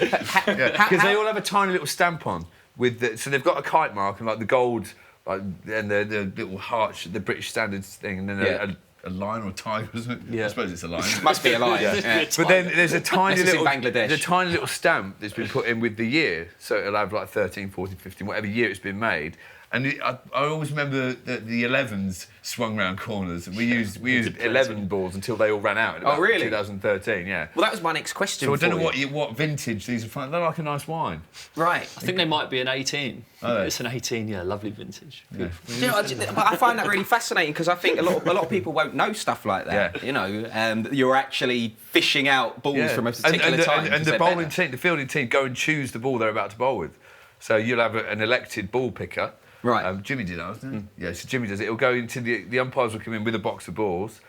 C: this one? Because they all have a tiny little stamp on. So they've got a kite mark and like the gold, and the little heart, the British standards thing, and then a lion or a tiger, isn't it?
B: Yeah.
C: I suppose it's a lion.
B: Must be a lion.
C: Yeah. But then there's a tiny
B: Unless it's
C: little
B: in Bangladesh.
C: there's a tiny little stamp that's been put in with the year, so it'll have like 13, 14, 15, whatever year it's been made. And I always remember that the 11s swung round corners, and we used 11 balls until they all ran out in about 2013. Yeah.
B: Well, that was my next question.
C: So I don't know what vintage these are from. They're like a nice wine.
B: Right.
D: I think they might be an 18.
C: Oh,
D: it's an 18, lovely vintage.
C: Yeah.
B: I find that really fascinating because I think a lot of people won't know stuff like that.
C: Yeah.
B: You're actually fishing out balls from a particular time.
C: And the bowling team, the fielding team, go and choose the ball they're about to bowl with. So you'll have an elected ball picker.
B: Right.
C: Jimmy did ours, didn't he? Yeah, so Jimmy does it. It'll go into the umpires will come in with a box of balls,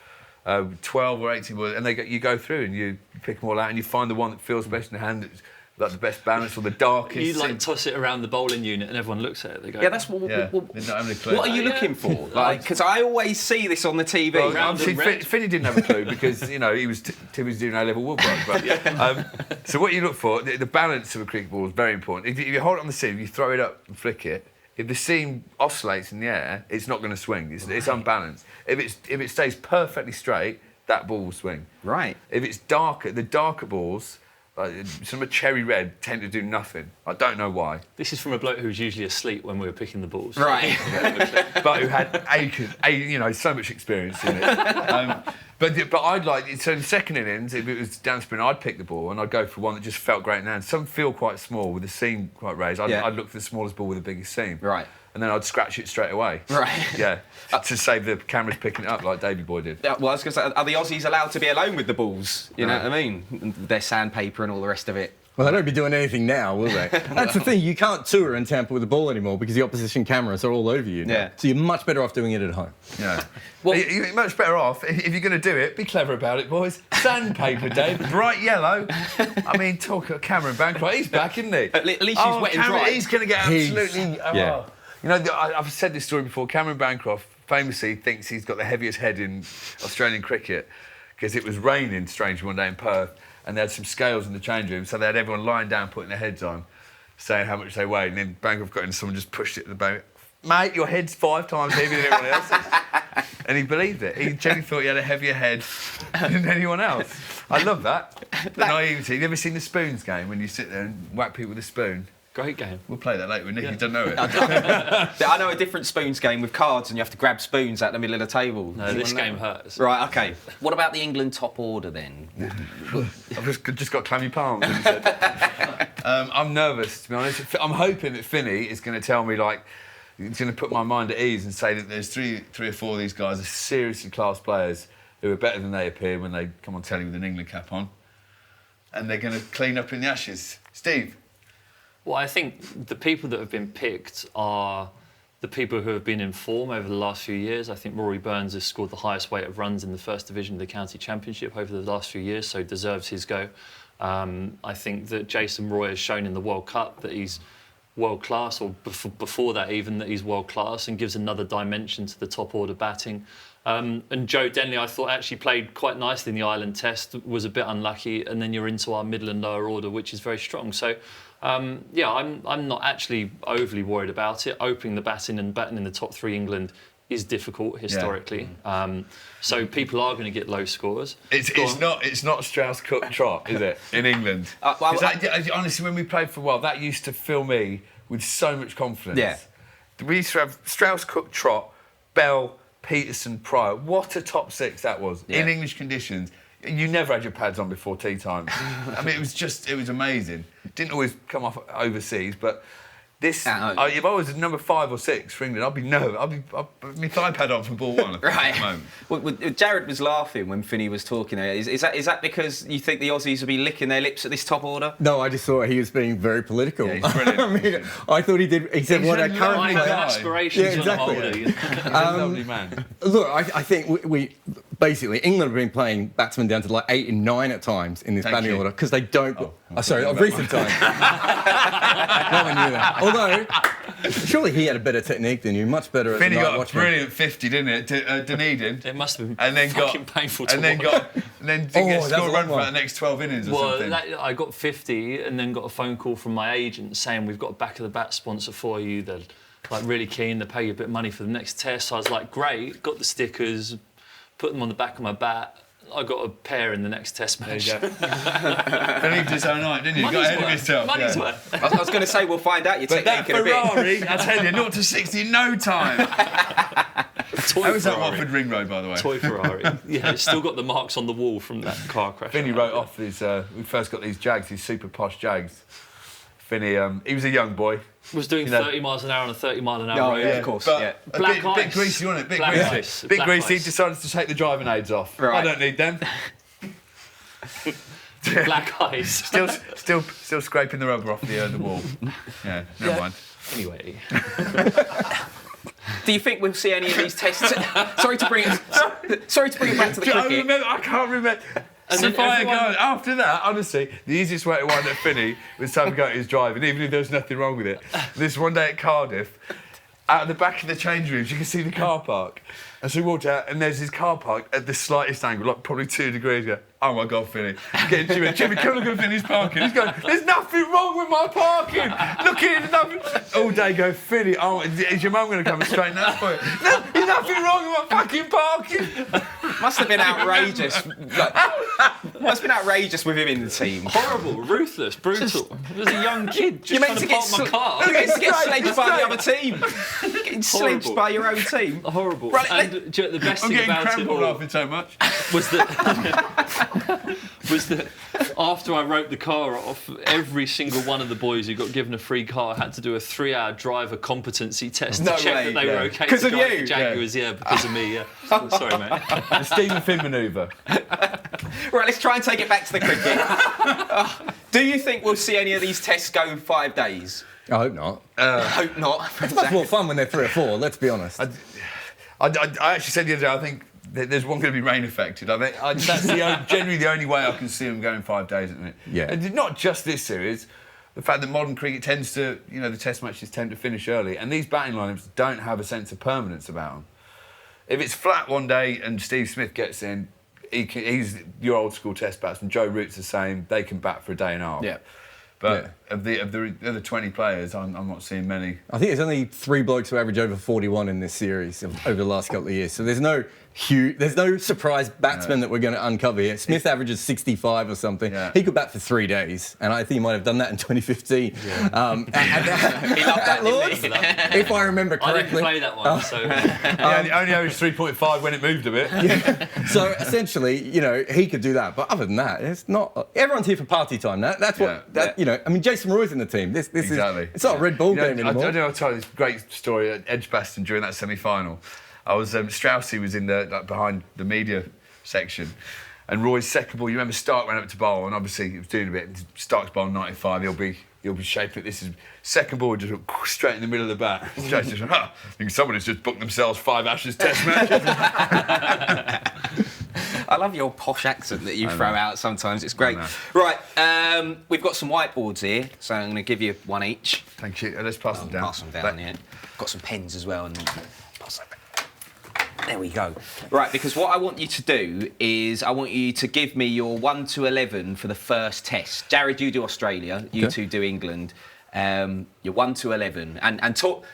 C: 12 or 18 balls, and you go through and you pick them all out and you find the one that feels best in the hand, that's like the best balance or the darkest.
D: You toss it around the bowling unit and everyone looks at it. They go,
B: yeah, that's what.
C: They're not having a clue.
B: What are you looking for? Because I always see this on the TV.
C: Well, obviously, Finney didn't have a clue because he was doing A-level woodwork. But, so what you look for, the balance of a cricket ball is very important. If you hold it on the seam, you throw it up and flick it. If the seam oscillates in the air, it's not going to swing. It's unbalanced. If it stays perfectly straight, that ball will swing.
B: Right.
C: If it's darker, the darker balls, like some of cherry red, tend to do nothing. I don't know why.
D: This is from a bloke who was usually asleep when we were picking the balls.
B: Right.
C: But who had so much experience in it. But I'd so in the second innings, if it was down spin, I'd pick the ball and I'd go for one that just felt great in hand. Some feel quite small with the seam quite raised. I'd look for the smallest ball with the biggest seam.
B: Right.
C: And then I'd scratch it straight away.
B: Right.
C: Yeah. To save the cameras picking it up like Davey Boy did.
B: Well, I was going to say, are the Aussies allowed to be alone with the balls? You know what I mean? Their sandpaper and all the rest of it.
G: Well, they don't be doing anything now, will they? That's the thing. You can't tour in Tampa with the ball anymore because the opposition cameras are all over you now.
B: Yeah.
G: So you're much better off doing it at home.
C: Yeah. Well, you're much better off if you're going to do it. Be clever about it, boys. Sandpaper, Dave. Bright yellow. I mean, talk of Cameron Bancroft. He's back, isn't he?
B: At least he's wet and dry.
C: He's going to get absolutely.
G: Yeah.
C: You know, I've said this story before. Cameron Bancroft famously thinks he's got the heaviest head in Australian cricket because it was raining strange one day in Perth and they had some scales in the change room, so they had everyone lying down putting their heads on, saying how much they weighed, and then Bancroft got in and someone just pushed it to the boat. Mate, your head's 5 times heavier than everyone else's. And he believed it. He genuinely thought he had a heavier head than anyone else. I love that. The naivety. You ever seen the Spoons game when you sit there and whack people with a spoon?
D: Great game.
C: We'll play that later with Nick. You don't know it.
B: I know a different spoons game with cards and you have to grab spoons out the middle of the table.
D: No, this game hurts.
B: Right, OK. What about the England top order then?
C: I've just got clammy palms. I'm nervous, to be honest. I'm hoping that Finney is going to tell me, like, he's going to put my mind at ease and say that there's three or four of these guys are seriously class players who are better than they appear when they come on telly with an England cap on. And they're going to clean up in the Ashes. Steve?
D: Well, I think the people that have been picked are the people who have been in form over the last few years. I think Rory Burns has scored the highest weight of runs in the first division of the county championship over the last few years, so deserves his go. I think that Jason Roy has shown in the World Cup that he's world class, or before that even, that he's world class and gives another dimension to the top order batting. And Joe Denley, I thought, actually played quite nicely in the Ireland Test, was a bit unlucky, and then you're into our middle and lower order, which is very strong. So, yeah, I'm not actually overly worried about it. Opening the batting and batting in the top 3 England is difficult historically. Yeah. So people are going to get low scores.
C: It's not Strauss Cook Trot, is it, in England? Honestly, when we played for a while, that used to fill me with so much confidence.
B: Yeah.
C: We used to have Strauss Cook Trot, Bell, Peterson, Pryor. What a top 6 that was in English conditions. You never had your pads on before tea time. I mean, it was amazing. Didn't always come off overseas, but this, if I was number 5 or 6 for England, I'd be nervous. I'd be my thigh pad on from ball 1
B: right.
C: at the moment.
B: Well, Jared was laughing when Finney was talking there. Is that because you think the Aussies will be licking their lips at this top order?
G: No, I just thought he was being very political.
C: Yeah, he's brilliant.
G: I mean, I thought he said what I currently
C: guy.
D: Aspirations
G: Yeah, exactly.
D: on a holiday.
C: He's a lovely man.
G: Look, I think we basically England have been playing batsmen down to like 8 and 9 at times in this batting order because they don't. Sorry, of recent times. Not when you were there. Although, surely he had a better technique than you, much better.
C: Finney
G: at
C: got a brilliant 50, didn't it? Dunedin.
D: It must have been
C: and then
D: fucking painful to
C: and
D: watch.
C: then didn't score a run for
G: one.
C: the next 12 innings or something.
D: I got 50 and then got a phone call from my agent saying we've got a back of the bat sponsor for you. They're like really keen. They pay you a bit of money for the next test. So I was like, great. Got the stickers, put them on the back of my bat. I got a pair in the next test match.
C: There you go. Believed his own night, didn't you?
D: Money's
C: Got ahead
D: worth.
C: of yourself.
D: Money's
C: yeah.
D: worth.
B: I was going to say we'll find out your
C: But that
B: technique in a bit.
C: Ferrari, I tell you, 0 to 60 in no time.
D: Toy
C: How was that
D: Ferrari.
C: Watford Ring Road, by the way?
D: Toy Ferrari. Yeah, it's still got the marks on the wall from that car crash.
C: Finney wrote off his. We first got these Jags, these super posh Jags. Finney, he was a young boy.
D: Was doing 30 miles an hour on a 30 mile an hour
B: Oh,
D: road.
B: yeah, of course.
C: But
B: Yeah.
C: a
D: Black
C: bit
D: ice.
C: greasy, wasn't it? Bit
D: Black
C: greasy.
D: ice.
C: Bit
D: Black
C: greasy.
D: ice.
C: Decided to take the driving aids off.
B: Right.
C: I don't need them.
D: Black ice.
C: Still scraping the rubber off the wall. Yeah, never mind.
D: Anyway.
B: Do you think we'll see any of these tests? Sorry to bring it back to the cricket.
C: I can't remember.
D: And then
C: Sophia
D: everyone-
C: Gold, after that, honestly, the easiest way to wind up Finney was to have a go at his driving, even if there was nothing wrong with it. This one day at Cardiff, out of the back of the change rooms, you can see the car park. And so we walked out, and there's his car park at the slightest angle, like probably 2 degrees. Go, oh my God, Finney. Getting Jimmy, come look at Finney's parking. He's going, there's nothing wrong with my parking. Look at it, nothing. All day go, Finney, oh, is your mum going to come and straighten that for you? No, there's nothing wrong with my fucking parking.
B: Must have been outrageous. Must have been outrageous with him in the team.
D: Horrible, ruthless, brutal. He was a young kid just
B: You're meant
D: trying
B: to
D: to park my car.
B: You're meant to get
C: It's great,
B: sledged
C: it's
B: by the
C: great.
B: other team. Getting sledged
D: Horrible.
B: by your own team.
D: Horrible.
B: Right,
D: And do you know, the best
C: I'm
D: thing
C: getting
D: about it
C: crampled
D: all
C: laughing so much.
D: was that after I wrote the car off, every single one of the boys who got given a free car had to do a 3-hour driver competency test
B: No
D: to check
B: way,
D: that they were
C: yeah.
D: okay
B: 'Cause
D: to
B: of
D: drive
B: you?
D: the Jaguars. Yeah, because of me. Yeah. Sorry, mate.
C: The Stephen Finn manoeuvre.
B: Right, let's try and take it back to the cricket. Do you think we'll see any of these tests go 5 days?
G: I hope not.
B: I hope not.
G: It's much more fun when they're 3 or 4, let's be honest.
C: I actually said the other day, I think there's one going to be rain affected. I think that's generally the only way I can see them going 5 days at the minute.
G: Yeah.
C: And not just this series. The fact that modern cricket tends to, the test matches tend to finish early, and these batting lineups don't have a sense of permanence about them. If it's flat one day and Steve Smith gets in, he's your old school test batsman. Joe Root's the same. They can bat for a day and a half.
B: Yeah.
C: But of the other 20 players, I'm not seeing many.
G: I think there's only 3 blokes who average over 41 in this series over the last couple of years. So there's no surprise batsman that we're going to uncover here. Smith averages 65 or something.
C: Yeah.
G: He could bat for 3 days, and I think he might have done that in 2015.
B: He loved that, didn't he?
G: If I remember
D: I didn't
G: correctly.
D: play that one, so
C: He only averaged 3.5 when it moved a bit.
G: So essentially, he could do that. But other than that, it's not. Everyone's here for party time. That's what. I mean, Jason Roy's in the team. This
C: Exactly.
G: is. It's not a Red Bull game anymore.
C: I told you this great story at Edgbaston during that semi-final. I was Straussy was in the behind the media section, and Roy's second ball. You remember Stark ran up to bowl, and obviously he was doing a bit. Stark's bowl 95. He'll be shaping it. This is second ball, just straight in the middle of the bat. Strauss just went, I think someone has just booked themselves 5 Ashes Test matches.
B: I love your posh accent that you throw out sometimes. It's great. Right, we've got some whiteboards here, so I'm going to give you one each.
C: Thank you. Let's pass them down.
B: Pass them down, yeah. Got some pens as well. And pass that back. There we go. Right, because what I want you to do is I want you to give me your 1 to 11 for the first test. Jared, you do Australia. You two do England. Your 1 to 11, and talk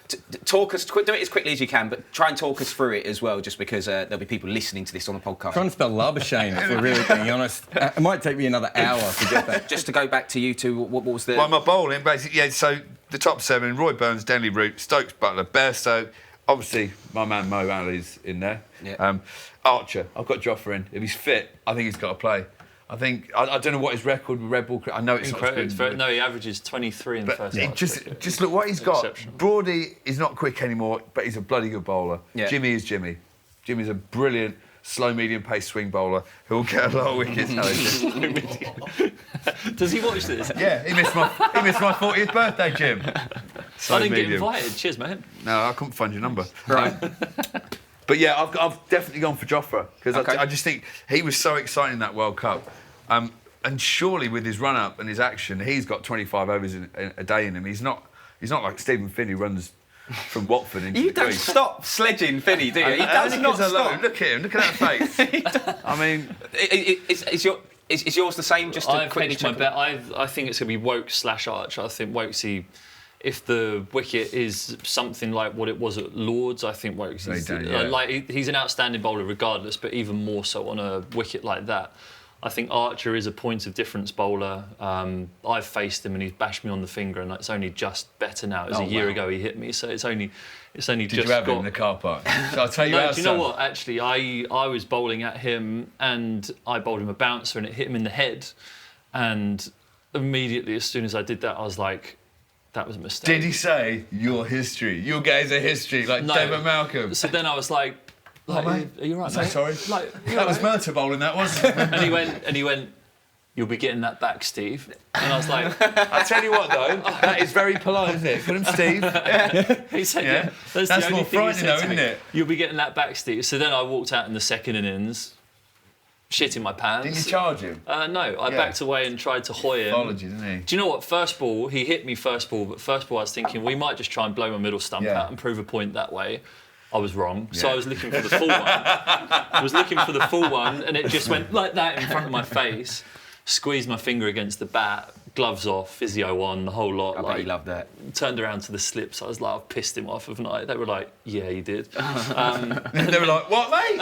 B: us. Do it as quickly as you can, but try and talk us through it as well, just because there'll be people listening to this on the podcast.
G: Trying to spell Labuschagne, if we're really being honest. It might take me another hour to get that.
B: Just to go back to you two, what was the?
C: Well, my bowling basically, so the top 7: Roy Burns, Denley Root, Stokes, Butler, Bairstow. Obviously, my man Mo Ali's in there.
B: Yeah.
C: Archer, I've got Jofra in. If he's fit, I think he's got to play. I think I don't know what his record with Red Bull. I know it's not as good.
D: No, he averages 23 in the first.
C: Just look what he's got.
D: Exceptional.
C: Broady is not quick anymore, but he's a bloody good bowler.
B: Yeah.
C: Jimmy is Jimmy. Jimmy's a brilliant slow medium pace swing bowler who will get a lot of wickets.
D: Does he watch this?
C: Yeah, he missed my 40th birthday, Jim.
D: I didn't get invited. Cheers, mate.
C: No, I couldn't find your number. Right. But yeah, I've definitely gone for Jofra because I just think he was so exciting in that World Cup. And surely with his run-up and his action, he's got 25 overs a day in him. He's not like Stephen Finn who runs from Watford into
B: You
C: the
B: don't
C: crease.
B: stop sledging Finney, do you? He does not stop.
C: Look at him. Look at that face. I mean,
B: Is yours the same? Just to
D: I've
B: quickly
D: hedged my
B: check?
D: bet. I think it's going to be Woakes/Archer. I think Wokesy, if the wicket is something like what it was at Lords, I think Wokes is he's an outstanding bowler regardless, but even more so on a wicket like that. I think Archer is a point of difference bowler. I've faced him and he's bashed me on the finger, and it's only just better now. It was a year ago he hit me, so it's only just
C: did you have him in the car park? Shall I tell you
D: No, do you know what? Actually, I was bowling at him and I bowled him a bouncer and it hit him in the head. And immediately, as soon as I did that, I was like, that was a mistake.
C: Did he say, your history? Your guys are history, like Devon Malcolm?
D: So then I was like,
C: mate?
D: Are you right,
C: So
D: mate?
C: sorry.
D: Like,
C: That was Murta bowling, that wasn't it?
D: and he went, you'll be getting that back, Steve. And I was like,
C: I tell you what, though, that is very polite, isn't it? Call him Steve.
D: he said,
C: Yeah.
D: That's
C: That's
D: the only
C: more
D: thing he
C: frightening,
D: said
C: though,
D: to me.
C: isn't it?
D: You'll be getting that back, Steve. So then I walked out in the second innings, shit in my pants.
C: Didn't you charge him?
D: No, I backed away and tried to hoy him.
C: Apology, didn't he?
D: Do you know what? First ball, he hit me first ball, but first ball I was thinking we might just try and blow my middle stump out and prove a point that way. I was wrong. So I was looking for the full one. I was looking for the full one, and it just went like that in front of my face. Squeezed my finger against the bat, gloves off, physio on, the whole lot.
B: I bet you love that.
D: Turned around to the slips. I was like, I've pissed him off, haven't I? They were like, yeah, you did.
C: They were like, what, mate?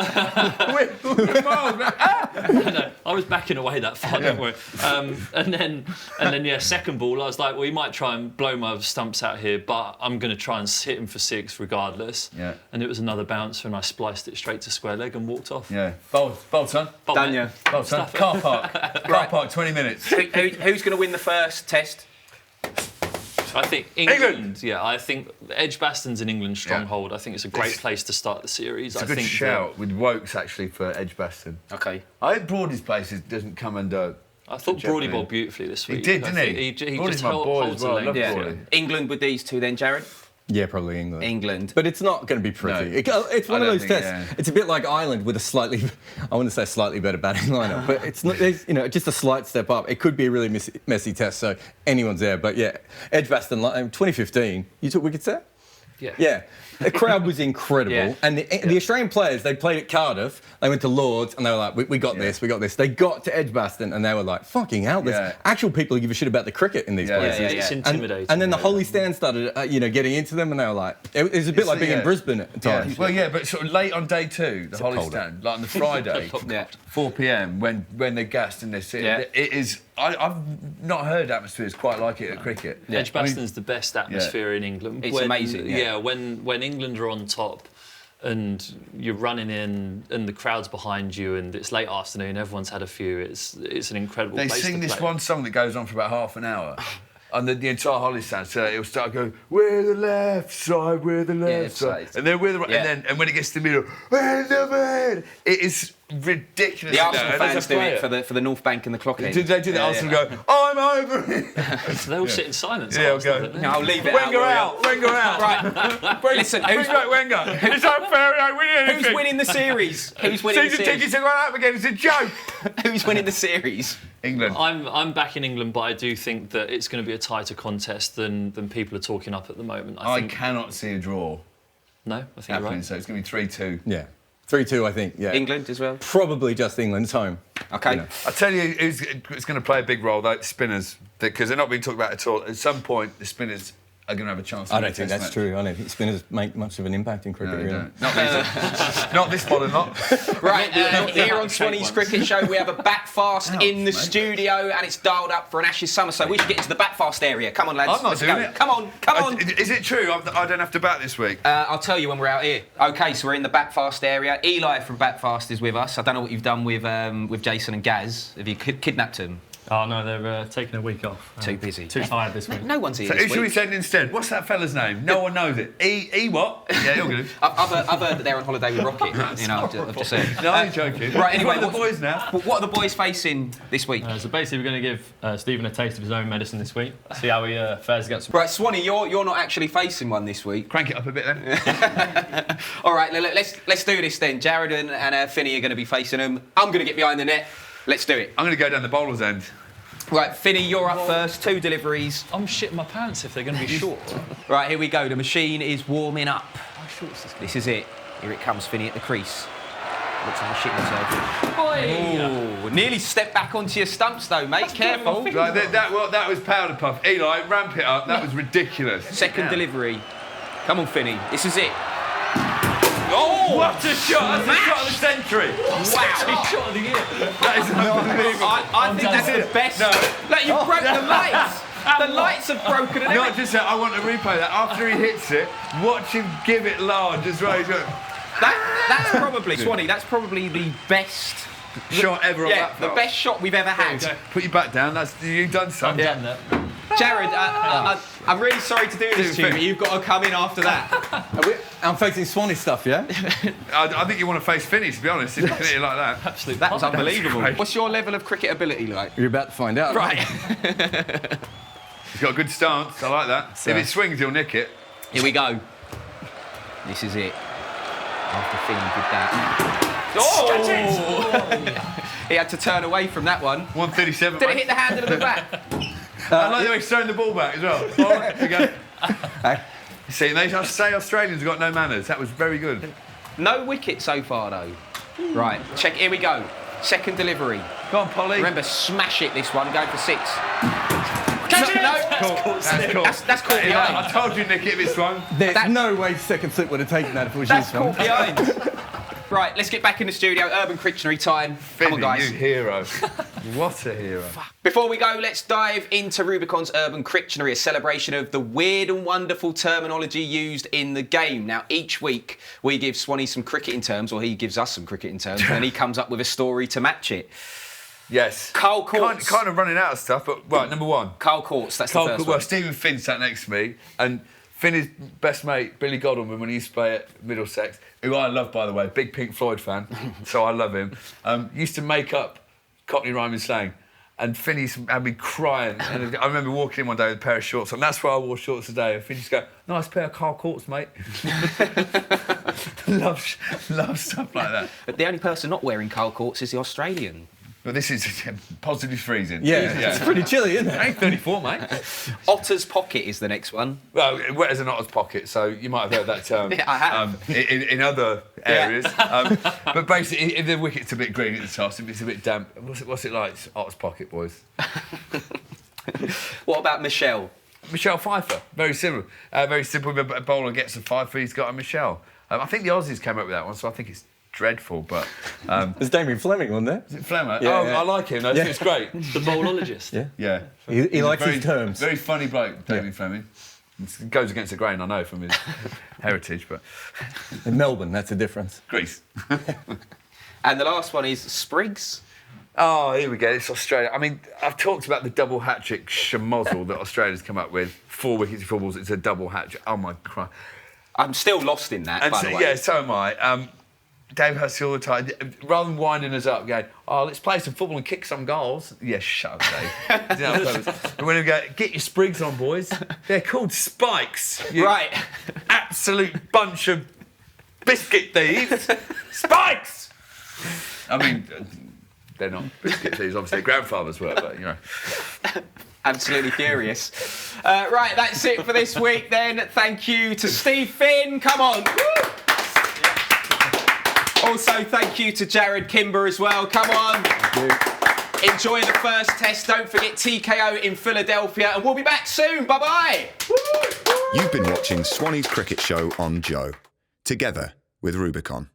C: We're miles, mate.
D: No, I was backing away that far, don't worry. And then, yeah, second ball, I was like, well, he might try and blow my stumps out here, but I'm going to try and hit him for 6 regardless.
C: Yeah.
D: And it was another bouncer, and I spliced it straight to square leg and walked off.
C: Yeah. Bolt, son.
D: Bolt,
B: Done
D: mate.
B: ya.
C: Bolt, son. Car park. Car park, 20 minutes.
B: Who's going to win the first test?
D: I think England. Yeah, I think Edgbaston's an England stronghold. I think it's a great place to start the series.
C: It's a good shout with Wokes, actually, for Edgbaston.
B: Okay.
C: I think Broady's place doesn't come under
D: I thought Brawley bowled beautifully this week.
C: He did, didn't
D: I
C: he?
D: think He
C: Brawley's
D: just
C: my boy
D: holds
C: as
D: the
C: well. I love
D: length.
C: Brawley.
B: England with these two then, Jared?
G: Yeah, probably England.
B: England.
G: But it's not going to be pretty.
C: No.
G: It's one
C: I
G: of
C: don't
G: those
C: think,
G: tests.
C: yeah.
G: It's a bit like Ireland with a slightly, I want to say slightly better batting lineup, but it's not, there's, just a slight step up. It could be a really messy test, so anyone's there. But yeah, Edgbaston, 2015, you took wickets there?
D: Yeah.
G: Yeah. The crowd was incredible.
B: Yeah.
G: And the Australian players, they played at Cardiff, they went to Lords, and they were like, we got this, we got this. They got to Edgbaston, and they were like, fucking hell, there's actual people who give a shit about the cricket in these places.
D: It's
G: And,
D: intimidating.
G: and then the Holy Stand started, getting into them, and they were like, it was a bit like being in Brisbane at times.
C: Well, yeah, but sort of late on day 2, the Holly Stand, like on the Friday, 4 p.m, when they're gassed in their city.
B: Yeah.
C: It is. I've not heard atmospheres quite like it at cricket.
D: Edgbaston's the best atmosphere in England.
B: It's amazing, yeah.
D: When England are on top and you're running in and the crowd's behind you and it's late afternoon, everyone's had a few, it's an incredible
C: They
D: place
C: sing
D: to
C: this
D: play.
C: one song that goes on for about half an hour. And the entire Holly Stand, so it'll start going, we're the left side, we're the left side. And then we're the right, and when it gets to the middle, we're the mid. It is ridiculous.
B: The Arsenal fans do it for the North Bank and the clock end.
C: Did they do that? Arsenal go, I'm over it.
D: So they all sit in silence.
C: Yeah,
D: Arsenal,
C: okay.
D: don't they?
B: No, I'll leave it
C: Wenger
B: out.
C: out, Wenger out.
B: Right. Listen,
C: Bring back Wenger. It's unfair, I don't win anything.
B: who's winning the series? Who's winning the
C: Season
B: series?
C: tickets are going up again, it's a joke.
B: Who's winning the series?
C: England.
D: I'm back in England, but I do think that it's going to be a tighter contest than people are talking up at the moment.
C: I
D: think,
C: cannot see a draw
D: No, I think you're
C: happening,
D: right.
C: so it's going to be 3-2.
G: Yeah. 3-2, I think, yeah.
B: England as well?
G: Probably just England, it's home.
B: Okay.
C: I tell you who's going to play a big role, though, the spinners, because they're not being talked about at all. At some point, the spinners are going to have a chance to
G: I
C: win a
G: don't think
C: test
G: that's
C: match.
G: true. I don't think spinners make much of an impact in cricket,
C: No, they
G: really.
C: don't. Not this modern lot.
B: Right, here on Swanee's Cricket Show, we have a Batfast in the studio, and it's dialed up for an Ashes summer, so we should get into the Batfast area. Come on, lads.
C: I'm not
B: let's
C: doing
B: go.
C: it.
B: Come on.
C: Is it true? I don't have to bat this week.
B: I'll tell you when we're out here. Okay, so we're in the Batfast area. Eli from Batfast is with us. I don't know what you've done with Jason and Gaz. Have you kidnapped them?
H: Oh no, they're taking a week off.
B: Too busy.
H: Too tired this week.
B: No one's here
C: So who
B: this
C: should we
B: week.
C: send instead? What's that fella's name? No one knows it. E what? Yeah, he'll do.
B: I've heard that they're on holiday with Rocket. I've just said.
C: No, I'm joking.
B: Right, anyway,
C: What are the boys now?
B: What are the boys facing this week?
H: So basically, we're going to give Stephen a taste of his own medicine this week. See how he fares against.
B: Right, Swanee, you're not actually facing one this week.
C: Crank it up a bit then.
B: All right, let's do this then. Jared and Finney are going to be facing them. I'm going to get behind the net. Let's do it.
C: I'm going to go down the bowler's end.
B: Right, Finney, you're up first. 2 deliveries.
D: I'm shitting my pants if they're going to be short.
B: Right, here we go. The machine is warming up. This is it. Here it comes, Finney at the crease. Looks like he's shitting himself. Ooh, nearly stepped back onto your stumps though, mate. Careful.
C: Right, that was powder puff. Eli, ramp it up. That was ridiculous.
B: Second delivery. Come on, Finney. This is it.
C: Oh, what a shot! That's a shot of the century.
B: Wow.
D: Shot of the year.
C: That is unbelievable.
B: I think that's the best.
C: No.
B: Look, you broke the lights. The lights have broken and
C: Not
B: everything.
C: just that, I want to replay that. After he hits it, watch him give it large as well. He's got
B: That's probably, Swanee, that's probably the best,
C: shot ever on
B: yeah,
C: that
B: the
C: far.
B: best shot we've ever had.
C: Put your back down. You've done something.
D: Done that.
B: Jared, I'm really sorry to do this to you, but you've got to come in after that.
G: I'm facing Swanee stuff, yeah?
C: I think you want to face Finney, to be honest, if you can hit it like that.
D: Absolute
B: That was
D: pop.
B: unbelievable.
C: great.
B: What's your level of cricket ability like?
G: You're about to find out.
B: Right.
C: He's got a good stance. I like that. If it swings, he'll nick it.
B: Here we go. This is it. After Finney did that. Oh! He had to turn away from that one.
C: 137.
B: Did it hit the handle of the bat?
C: I like the way he's throwing the ball back as well. All right, here we go. See, they say Australians have got no manners. That was very good.
B: No wicket so far, though. Right, check. Here we go. Second delivery.
C: Go on, Polly.
B: Remember, smash it this one, going for 6.
C: That's
B: No,
C: cool.
B: that's caught behind.
C: I told you, Nick, it this one.
G: There's
B: That-
G: no way second slip would have taken that if it was
B: That's
G: you,
B: caught
G: Swan.
B: behind. Right, let's get back in the studio. Urban Dictionary time. Come on,
C: Finney,
B: guys.
C: you hero. What a hero.
B: Before we go, let's dive into Rubicon's Urban Dictionary, a celebration of the weird and wonderful terminology used in the game. Now, each week we give Swanee some cricketing terms, or he gives us some cricketing terms, and he comes up with a story to match it.
C: Yes.
B: Carl Courts.
C: Kind of running out of stuff, but right, number one.
B: Carl Courts, that's
C: Carl,
B: the first
C: well,
B: one.
C: Stephen Finn sat next to me, and Finn's best mate, Billy Godwin, when he used to play at Middlesex, who I love, by the way, big Pink Floyd fan, so I love him, used to make up Cockney rhyming slang. And Finney's had me crying. And I remember walking in one day with a pair of shorts, and that's why I wore shorts today. And Finney's go, nice pair of Carl Courts, mate. love stuff like that.
B: But the only person not wearing Carl Courts is the Australian.
C: But this is positively freezing.
G: Yeah, it's pretty chilly, isn't it?
C: I ain't 34, mate.
B: Otter's Pocket is the next one.
C: Well, wet as an otter's pocket, so you might have heard that term.
B: Yeah, I have.
C: In other areas. But basically, if the wicket's a bit green at the top, if it's a bit damp, what's it like? It's otter's pocket, boys.
B: What about Michelle?
C: Michelle Pfeiffer, very similar. Very simple. A bowler gets a Pfeiffer, he's got a Michelle. I think the Aussies came up with that one, so I think it's dreadful, but...
G: There's Damien Fleming on there.
C: Is it Fleming?
G: Yeah,
C: oh,
G: yeah.
C: I like him. I think it's great.
D: The bowlologist.
G: Yeah.
C: Yeah.
G: He likes
C: very,
G: his terms.
C: Very funny bloke, Damien Fleming. It goes against the grain, I know, from his heritage, but...
G: In Melbourne, that's the difference.
C: Greece.
B: And the last one is Spriggs.
C: Oh, here we go. It's Australia. I mean, I've talked about the double hat-trick schmozzle that Australia's come up with. 4 wickets, 4 balls. It's a double hat-trick. Oh, my Christ.
B: I'm still lost in that,
C: And
B: by
C: so,
B: the way.
C: yeah, so am I. Dave Hussey all the time, rather than winding us up, going, oh, let's play some football and kick some goals. Yeah, shut up, Dave. And when we go, get your Sprigs on, boys. They're called spikes. You
B: Right.
C: absolute bunch of biscuit thieves. Spikes! I mean, they're not biscuit thieves, obviously. Their grandfathers were, but, you know.
B: Absolutely furious. Right, that's it for this week then. Thank you to Steve Finn. Come on. Woo! Also, thank you to Jared Kimber as well. Come on. Enjoy the first test. Don't forget TKO in Philadelphia. And we'll be back soon. Bye-bye.
A: You've been watching Swanee's Cricket Show on Joe, together with Rubicon.